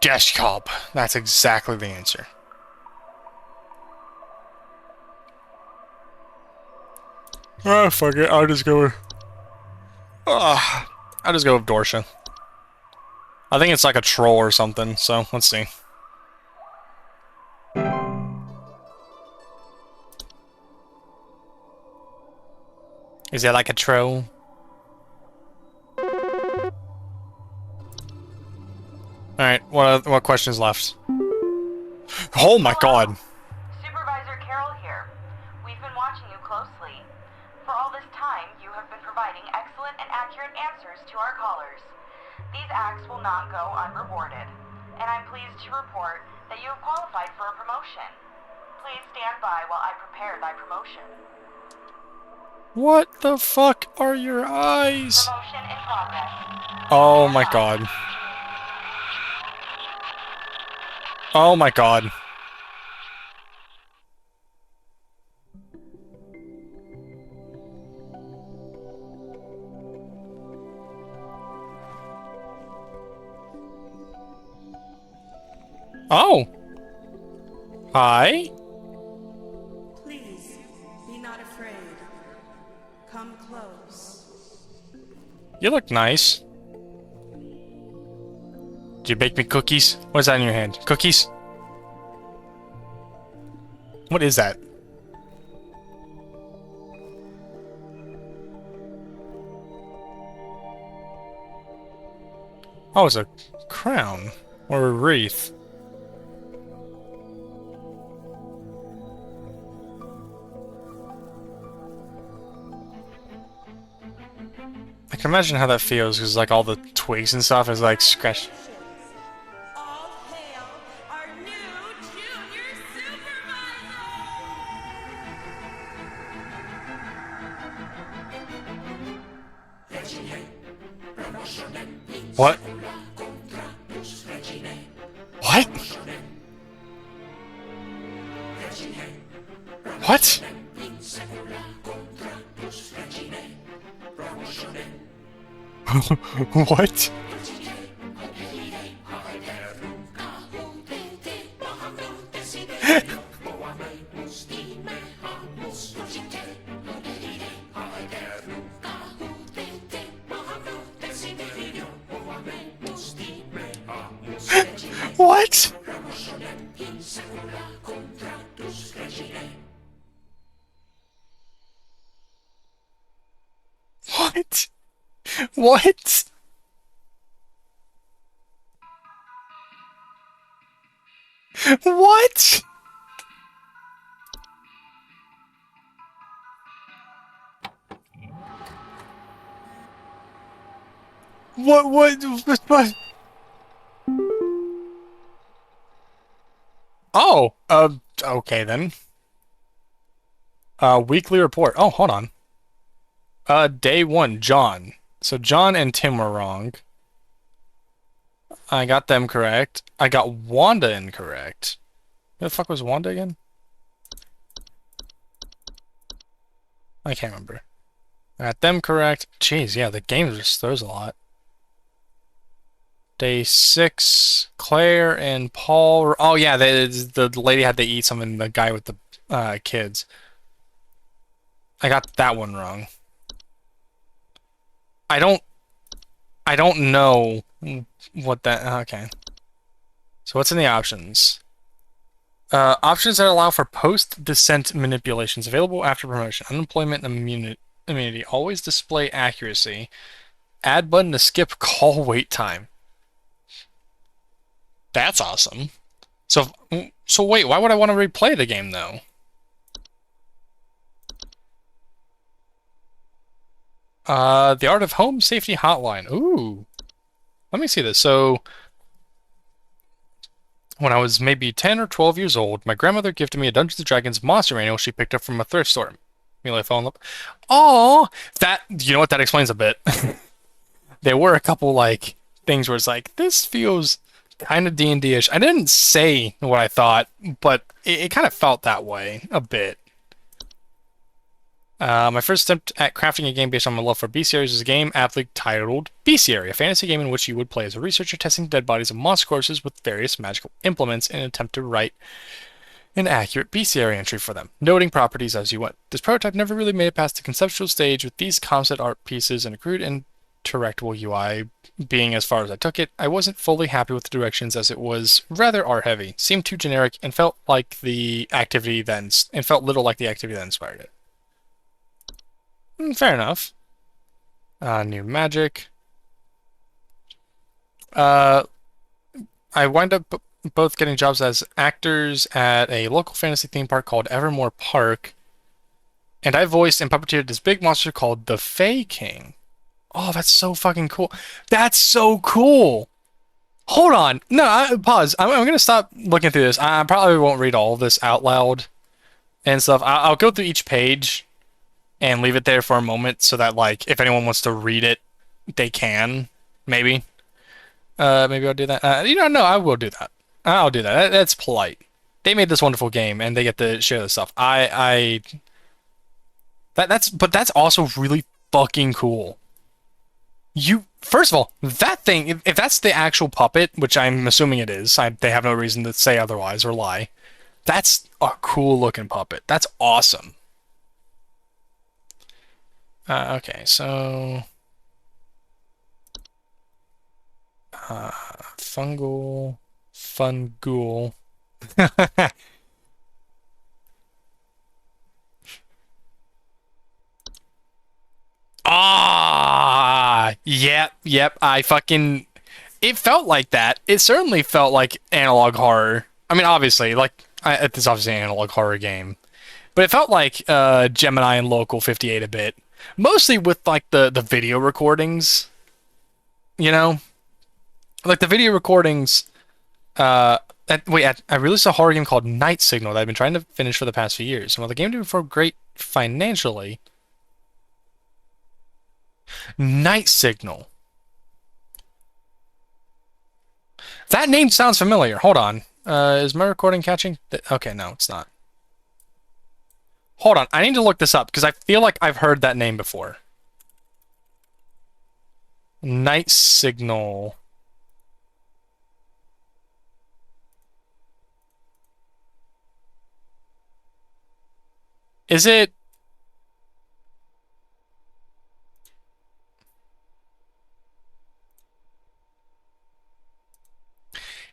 Desh cob. That's exactly the answer. Oh, fuck it. I'll just go with... I'll just go with Dorsha. I think it's like a troll or something, so let's see. Is it like a troll? Alright, what questions left? Oh my god! Supervisor Carroll here. We've been watching you closely. For all this time, you have been providing excellent and accurate answers to our callers. These acts will not go unrewarded, and I'm pleased to report that you have qualified for a promotion. Please stand by while I prepare thy promotion. What the fuck are your eyes? Promotion in progress. Oh my god. Oh my god. Oh. Hi. Please, be not afraid. Come close. You look nice. Did you bake me cookies? What's that in your hand? Cookies? What is that? Oh, it's a crown. Or a wreath. I can imagine how that feels, because like all the twigs and stuff is like scratched. All hail our new junior supervisor! What? What? What? What? What? What? What? What? What? Oh, okay then. Weekly report. Oh, hold on. Day 1, John. So John and Tim were wrong. I got them correct. I got Wanda incorrect. Who the fuck was Wanda again? I can't remember. I got them correct. Jeez, yeah, the game just throws a lot. Day 6, Claire and Paul were... Oh, yeah, the lady had to eat something, the guy with the kids. I got that one wrong. I don't know what that... Okay. So what's in the options? Options that allow for post-descent manipulations available after promotion. Unemployment and immunity. Always display accuracy. Add button to skip call wait time. That's awesome. So wait, why would I want to replay the game though? The Art of Home Safety Hotline. Ooh. Let me see this. So, when I was maybe 10 or 12 years old, my grandmother gifted me a Dungeons & Dragons monster manual she picked up from a thrift store. Immediately fell in love. Oh, you know what? That explains a bit. There were a couple, like, things where it's like, this feels kind of D&D-ish. I didn't say what I thought, but it kind of felt that way a bit. My first attempt at crafting a game based on my love for bestiaries was a game aptly titled Bestiary, a fantasy game in which you would play as a researcher testing dead bodies of monster corpses with various magical implements in an attempt to write an accurate bestiary entry for them, noting properties as you went. This prototype never really made it past the conceptual stage, with these concept art pieces and a crude and interactable UI being as far as I took it. I wasn't fully happy with the directions as it was rather art-heavy, seemed too generic, and felt little like the activity that inspired it. Fair enough. New magic. I wind up both getting jobs as actors at a local fantasy theme park called Evermore Park, and I voiced and puppeteered this big monster called the Fae King. Oh, that's so fucking cool. That's so cool. Hold on. No, pause. I'm gonna stop looking through this. I probably won't read all of this out loud and stuff. I'll go through each page and leave it there for a moment so that, like, if anyone wants to read it, they can. Maybe. Maybe I'll do that. No, I will do that. I'll do that. That's polite. They made this wonderful game, and they get to share this stuff. But that's also really fucking cool. First of all, that thing, if that's the actual puppet, which I'm assuming it is, they have no reason to say otherwise or lie, that's a cool looking puppet. That's awesome. Okay, so... Fungul... Yep, It felt like that. It certainly felt like analog horror. I mean, obviously, it's obviously an analog horror game. But it felt like Gemini and Local 58 a bit. Mostly with, like, the video recordings. You know? Like, the video recordings... I released a horror game called Night Signal that I've been trying to finish for the past few years. And while the game didn't perform great financially... Night Signal. That name sounds familiar. Hold on. Is my recording catching? Okay, no, it's not. Hold on. I need to look this up because I feel like I've heard that name before. Night Signal. Is it...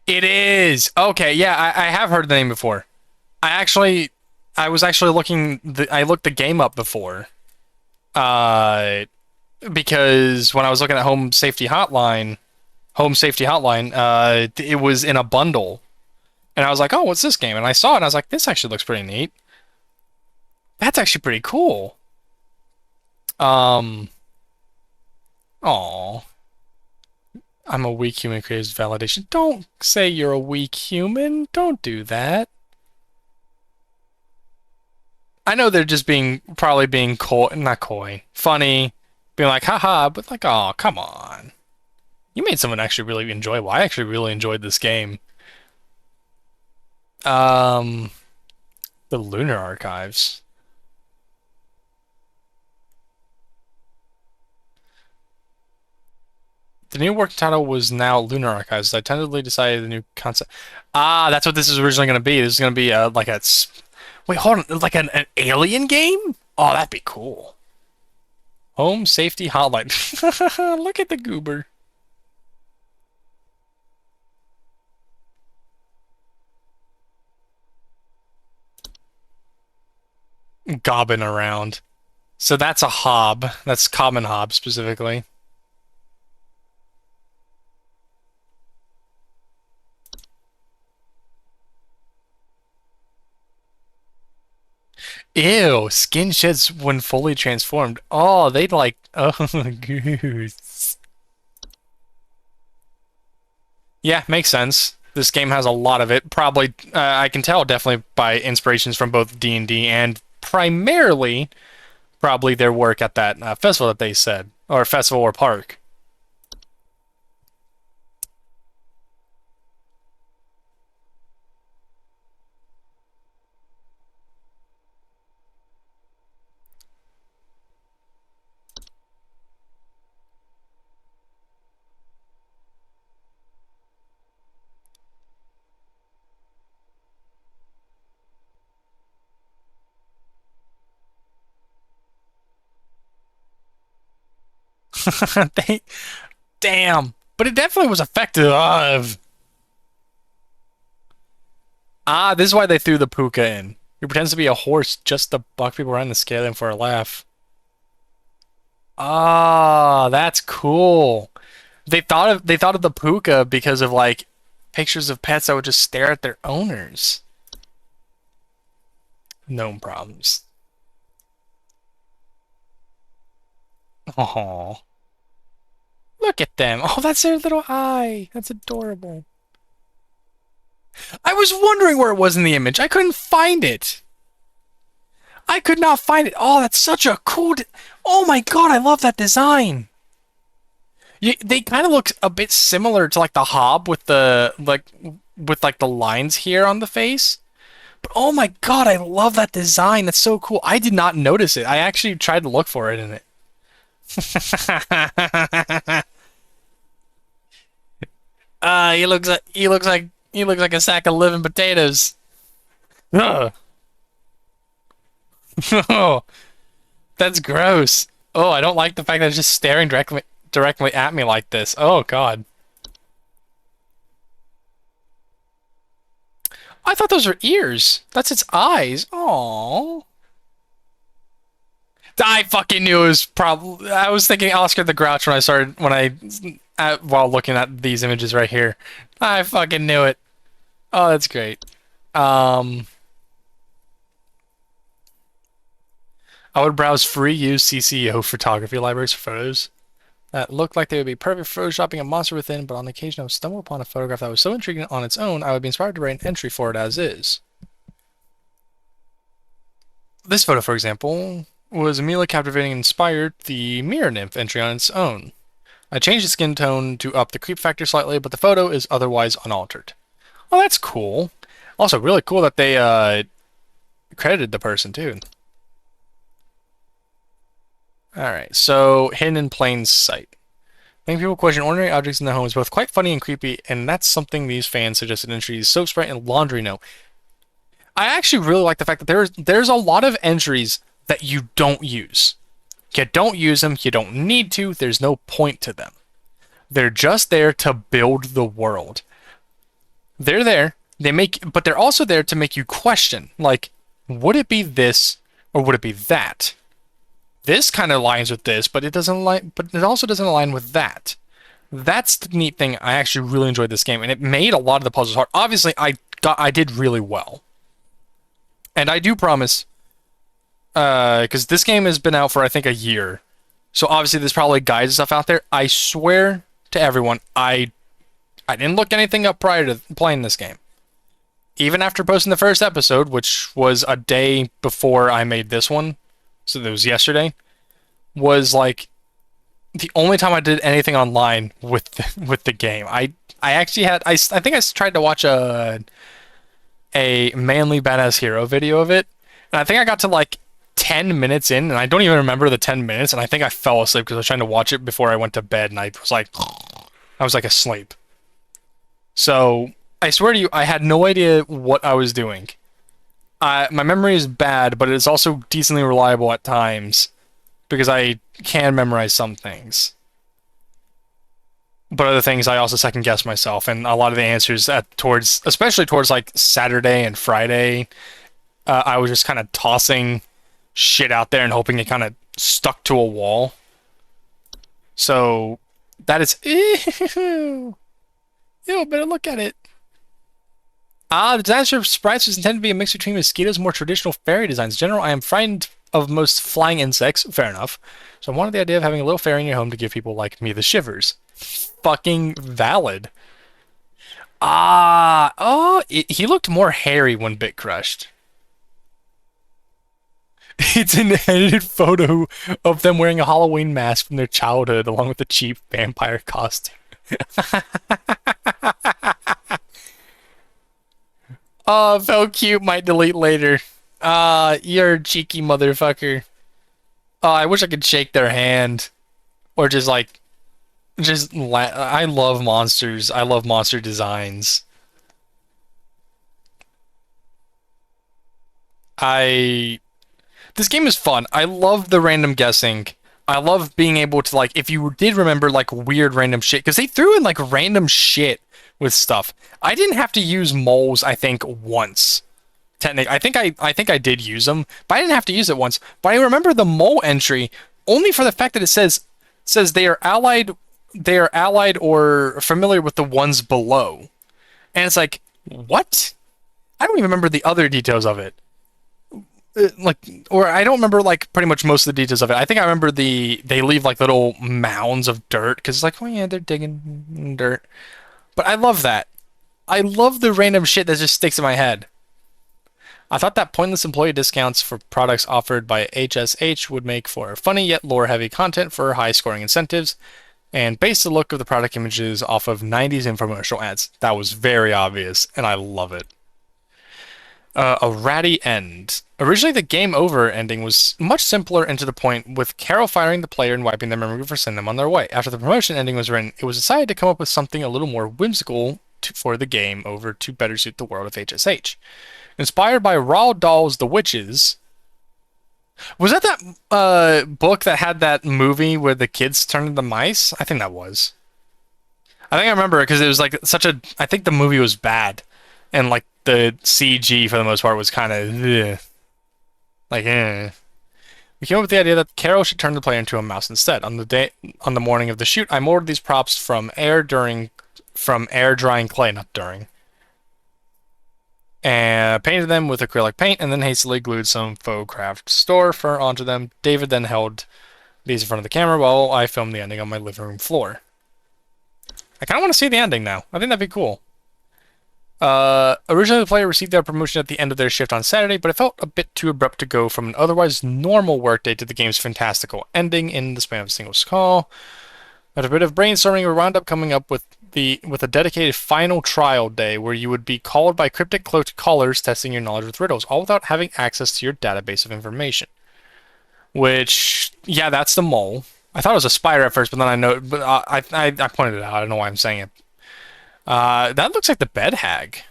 It is! Okay, yeah, I have heard the name before. I was actually looking... I looked the game up before. because when I was looking at Home Safety Hotline, it was in a bundle, and I was like, "Oh, what's this game?" And I saw it, and I was like, "This actually looks pretty neat. That's actually pretty cool." Um, oh, I'm a weak human craves validation. Don't say you're a weak human. Don't do that. I know they're just probably being coy, not coy, funny, being like, haha, but like, oh, come on. You made someone actually really enjoyable. I actually really enjoyed this game. Um, the Lunar Archives. The new working title was now Lunar Archives. I tentatively decided the new concept. Ah, that's what this is originally going to be. This is going to be like a. Wait, hold on. Like an alien game? Oh, that'd be cool. Home Safety Hotline. Look at the goober. Gobbing around. So that's a hob. That's common hob specifically. Ew, skin sheds when fully transformed. Oh, they'd like. Oh, goose. Yeah, makes sense. This game has a lot of it. Probably, I can tell definitely by inspirations from both D&D and primarily probably their work at that festival that they said, or festival or park. they, damn, but it definitely was effective. Ah, this is why they threw the puka in. He pretends to be a horse just to buck people around and scare them for a laugh. Ah, that's cool. They thought of the puka because of like pictures of pets that would just stare at their owners. No problems. Oh, look at them. Oh, that's their little eye. That's adorable. I was wondering where it was in the image. I couldn't find it. I could not find it. Oh, that's such a cool. Oh my god, I love that design. They kind of look a bit similar to like the Hob with the lines here on the face. But oh my god, I love that design. That's so cool. I did not notice it. I actually tried to look for it in it. He looks like a sack of living potatoes. Ugh. Oh, that's gross. Oh, I don't like the fact that it's just staring directly at me like this. Oh god. I thought those were ears. That's its eyes. Oh. I fucking knew it was probably. I was thinking Oscar the Grouch while looking at these images right here. I fucking knew it. Oh, that's great. Um, I would browse free use CCO photography libraries for photos that looked like they would be perfect for photoshopping a monster within, but on occasion I would stumble upon a photograph that was so intriguing on its own, I would be inspired to write an entry for it as is. This photo, for example, was immediately captivating and inspired the Mirror Nymph entry on its own. I changed the skin tone to up the creep factor slightly, but the photo is otherwise unaltered. Oh, that's cool. Also, really cool that they credited the person, too. Alright, so hidden in plain sight. Making people question ordinary objects in their home is both quite funny and creepy, and that's something these fans suggested entries Soap Sprite and Laundry know. I actually really like the fact that there's a lot of entries that you don't use. You don't use them, you don't need to, there's no point to them. They're just there to build the world. They're there, but they're also there to make you question, like, would it be this or would it be that? This kind of aligns with this, but it doesn't align. But it also doesn't align with that. That's the neat thing. I actually really enjoyed this game, and it made a lot of the puzzles hard. Obviously, I did really well, and I do promise, because this game has been out for I think a year, so obviously there's probably guides and stuff out there. I swear to everyone, I didn't look anything up prior to playing this game. Even after posting the first episode, which was a day before I made this one, so that was yesterday, was like the only time I did anything online with with the game. I actually had I think I tried to watch a manly badass hero video of it, and I think I got to like 10 minutes in, and I don't even remember the 10 minutes, and I think I fell asleep because I was trying to watch it before I went to bed, and I was like asleep. So I swear to you, I had no idea what I was doing. My memory is bad, but it's also decently reliable at times because I can memorize some things. But other things, I also second guess myself, and a lot of the answers especially towards like Saturday and Friday, I was just kind of tossing shit out there and hoping it kind of stuck to a wall. So that is ew, better look at it. The designs for sprites was intended to be a mix between mosquitoes and more traditional fairy designs. In general, I am frightened of most flying insects. Fair enough. So I wanted the idea of having a little fairy in your home to give people like me the shivers. Fucking valid. He looked more hairy when bit crushed. It's an edited photo of them wearing a Halloween mask from their childhood along with a cheap vampire costume. Oh, felt cute, might delete later. You're a cheeky motherfucker. Oh, I wish I could shake their hand. Or just like, I love monsters. I love monster designs. This game is fun. I love the random guessing. I love being able to, like, if you did remember, like, weird random shit, because they threw in, like, random shit with stuff. I didn't have to use moles, I think, once. Technically, I think I did use them, but I didn't have to use it once. But I remember the mole entry only for the fact that it says they are allied or familiar with the ones below. And it's like, what? I don't even remember the other details of it. Or I don't remember like pretty much most of the details of it. I think I remember they leave like little mounds of dirt because it's like, oh yeah, they're digging dirt. But I love that. I love the random shit that just sticks in my head. I thought that pointless employee discounts for products offered by HSH would make for funny yet lore-heavy content for high-scoring incentives, and base the look of the product images off of 90s infomercial ads. That was very obvious, and I love it. A ratty end. Originally, the game over ending was much simpler and to the point, with Carol firing the player and wiping their memory for sending them on their way. After the promotion ending was written, it was decided to come up with something a little more whimsical for the game over to better suit the world of HSH. Inspired by Roald Dahl's The Witches. Was that book that had that movie where the kids turned into mice? I think that was. I think I remember it because it was like I think the movie was bad. And like the CG for the most part was kind of like We came up with the idea that Carol should turn the player into a mouse instead. On the morning of the shoot, I ordered these props from air drying clay, not during, and painted them with acrylic paint, and then hastily glued some faux craft store fur onto them. David then held these in front of the camera while I filmed the ending on my living room floor. I kind of want to see the ending now. I think that'd be cool. Originally, the player received their promotion at the end of their shift on Saturday, but it felt a bit too abrupt to go from an otherwise normal workday to the game's fantastical ending in the span of a single call. After a bit of brainstorming, we wound up coming up with a dedicated final trial day where you would be called by cryptic cloaked callers testing your knowledge with riddles, all without having access to your database of information. Which, yeah, that's the mole. I thought it was a spider at first, but then I pointed it out. I don't know why I'm saying it. That looks like the bed hag.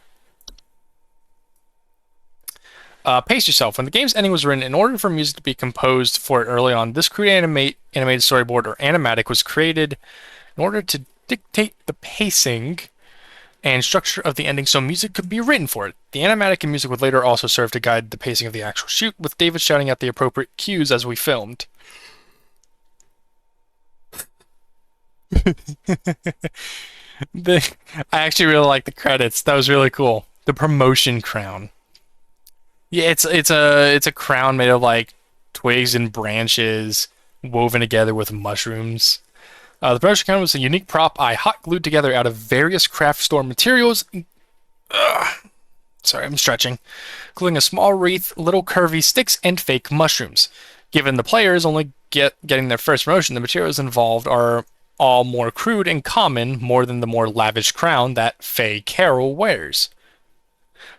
Pace yourself. When the game's ending was written, in order for music to be composed for it early on, this crude animated storyboard, or animatic, was created in order to dictate the pacing and structure of the ending so music could be written for it. The animatic and music would later also serve to guide the pacing of the actual shoot, with David shouting out the appropriate cues as we filmed. The, I actually really like the credits. That was really cool. The promotion crown. Yeah, it's a crown made of like twigs and branches woven together with mushrooms. The promotion crown was a unique prop I hot glued together out of various craft store materials. Ugh, sorry, I'm stretching. Including a small wreath, little curvy sticks, and fake mushrooms. Given the players only getting their first promotion, the materials involved are all more crude and common more than the more lavish crown that Faye Carroll wears.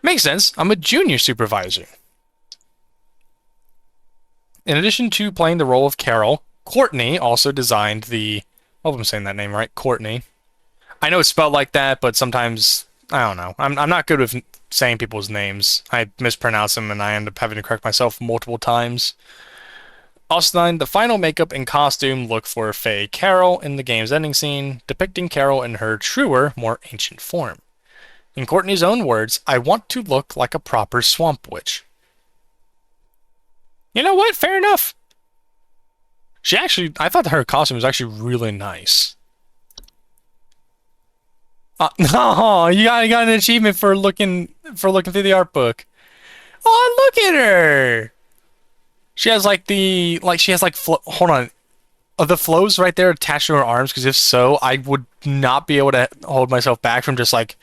Makes sense. I'm a junior supervisor. In addition to playing the role of Carol, Courtney also designed the. I hope I'm saying that name right. Courtney. I know it's spelled like that, but sometimes I don't know. I'm not good with saying people's names. I mispronounce them, and I end up having to correct myself multiple times. Also designed the final makeup and costume look for Faye Carroll in the game's ending scene, depicting Carol in her truer, more ancient form. In Courtney's own words, I want to look like a proper swamp witch. You know what? Fair enough. I thought her costume was actually really nice. No, you got an achievement for looking through the art book. Oh, look at her. She has hold on. Are the flows right there attached to her arms? Because if so, I would not be able to hold myself back from just like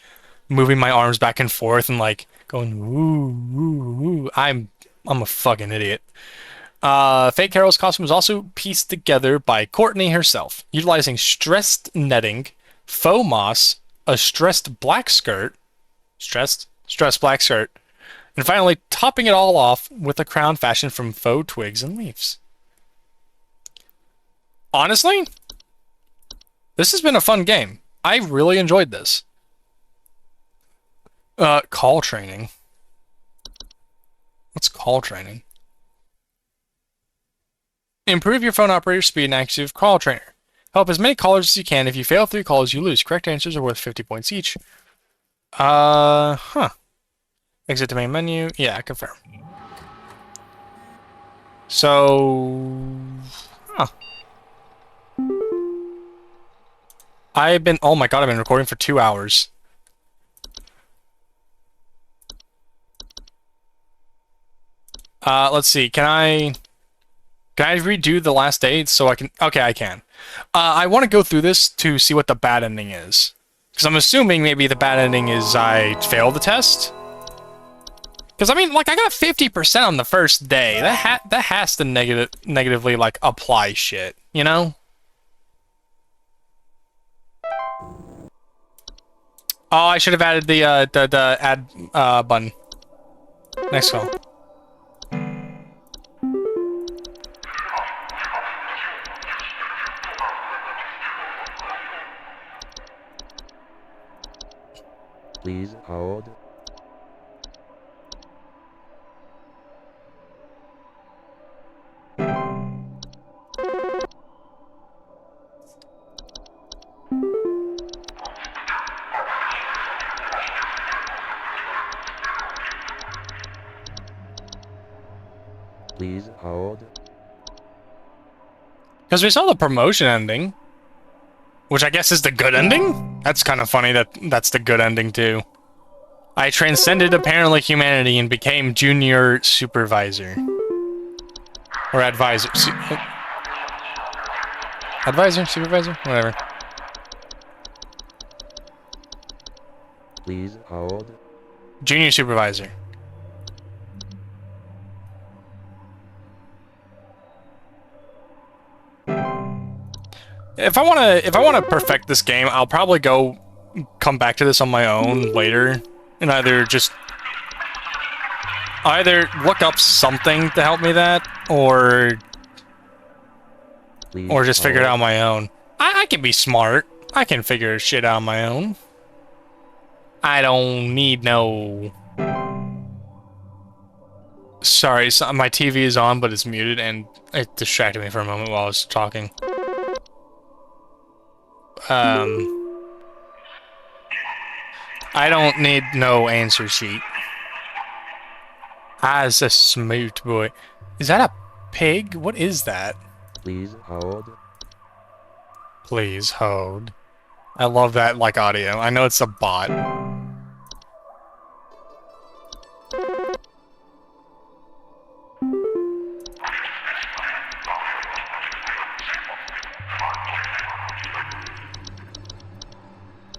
moving my arms back and forth and like going woo woo woo. I'm a fucking idiot. Faye Carroll's costume was also pieced together by Courtney herself, utilizing stressed netting, faux moss, a stressed black skirt, stressed black skirt, and finally topping it all off with a crown fashioned from faux twigs and leaves. Honestly, this has been a fun game. I really enjoyed this. Call training. What's call training? Improve your phone operator's speed and accuracy with Call Trainer. Help as many callers as you can. If you fail 3 calls, you lose. Correct answers are worth 50 points each. Huh. Exit the main menu. Yeah, confirm. So... Huh. Oh my god, I've been recording for 2 hours. Let's see, can I redo the last day so I can... Okay, I can. I want to go through this to see what the bad ending is. Because I'm assuming maybe the bad ending is I failed the test? Because, I mean, like, I got 50% on the first day. That has to negatively, like, apply shit, you know? Oh, I should have added the add button. Next call. Please hold. Please hold. Because we saw the promotion ending. Which I guess is the good ending? That's kind of funny that that's the good ending, too. I transcended apparently humanity and became junior supervisor. Or advisor. Advisor? Supervisor? Whatever. Please hold. Junior supervisor. If I wanna perfect this game, I'll probably come back to this on my own later, and either look up something to help me or just figure it out on my own. I can be smart. I can figure shit out on my own. I don't need no... Sorry, so my TV is on, but it's muted, and it distracted me for a moment while I was talking. I don't need no answer sheet. As a smooth boy. Is that a pig? What is that? Please hold. Please hold. I love that, like, audio. I know it's a bot.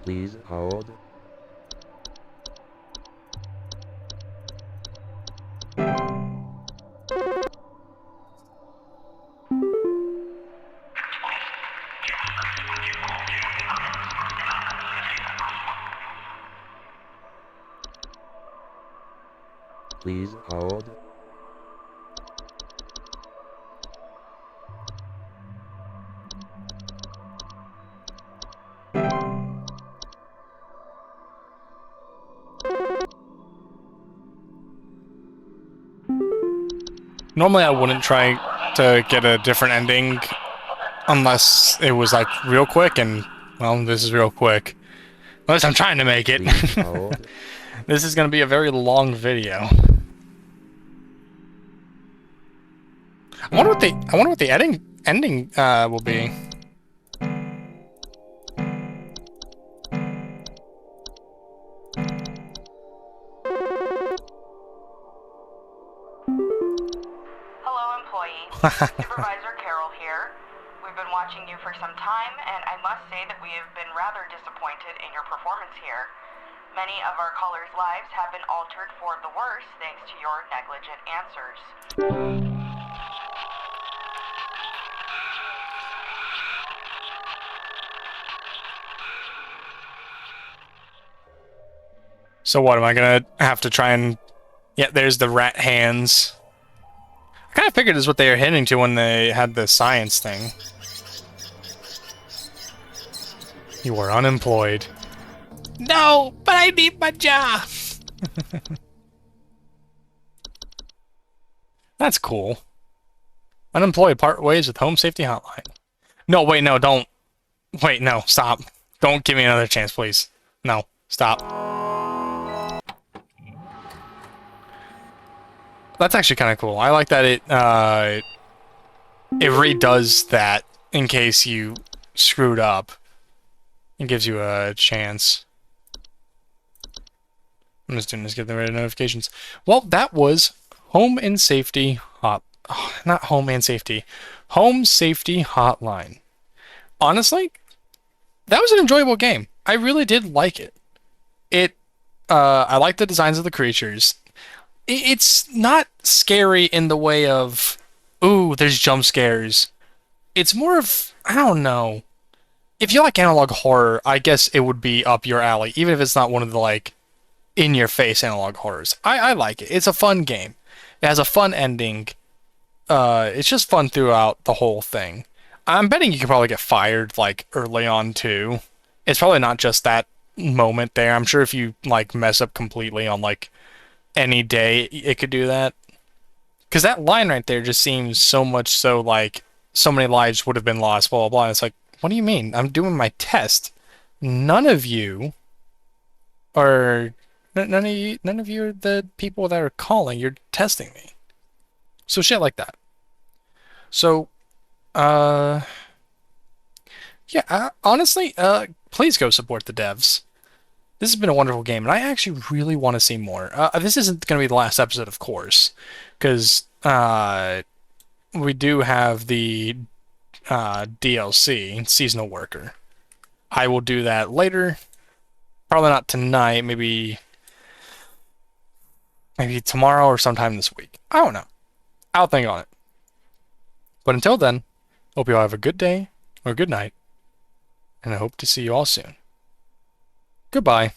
Please hold. Please hold. Normally I wouldn't try to get a different ending unless it was, like, real quick, and, well, this is real quick. At least I'm trying to make it. Please hold. This is gonna be a very long video. I wonder what the ending will be. Hello, employee. Supervisor Carol here. We've been watching you for some time, and I must say that we have been rather disappointed in your performance here. Many of our callers' lives have been altered for the worse thanks to your negligent answers. So what, am I gonna have to try and... Yeah, there's the rat hands. I kind of figured is what they were hinting to when they had the science thing. You were unemployed. No, but I need my job! That's cool. Unemployed part ways with Home Safety Hotline. No, wait, no, don't. Wait, no, stop. Don't give me another chance, please. No, stop. That's actually kind of cool. I like that it redoes that in case you screwed up. It gives you a chance. I'm just doing this, get the right notifications. Well, that was Home and Safety not Home and Safety. Home Safety Hotline. Honestly, that was an enjoyable game. I really did like it. I like the designs of the creatures. It's not scary in the way of, ooh, there's jump scares. It's more of, I don't know. If you like analog horror, I guess it would be up your alley, even if it's not one of the, like, in-your-face analog horrors. I like it. It's a fun game. It has a fun ending. It's just fun throughout the whole thing. I'm betting you could probably get fired, like, early on, too. It's probably not just that moment there. I'm sure if you, like, mess up completely on, like, any day, it could do that. Because that line right there just seems so much so, like, so many lives would have been lost, blah, blah, blah. And it's like, what do you mean? I'm doing my test. None of you are... None of you are the people that are calling. You're testing me. So shit like that. So, yeah, honestly, please go support the devs. This has been a wonderful game, and I actually really want to see more. This isn't going to be the last episode, of course, because we do have the DLC, Seasonal Worker. I will do that later. Probably not tonight, maybe tomorrow or sometime this week. I don't know. I'll think on it. But until then, hope you all have a good day or good night, and I hope to see you all soon. Goodbye.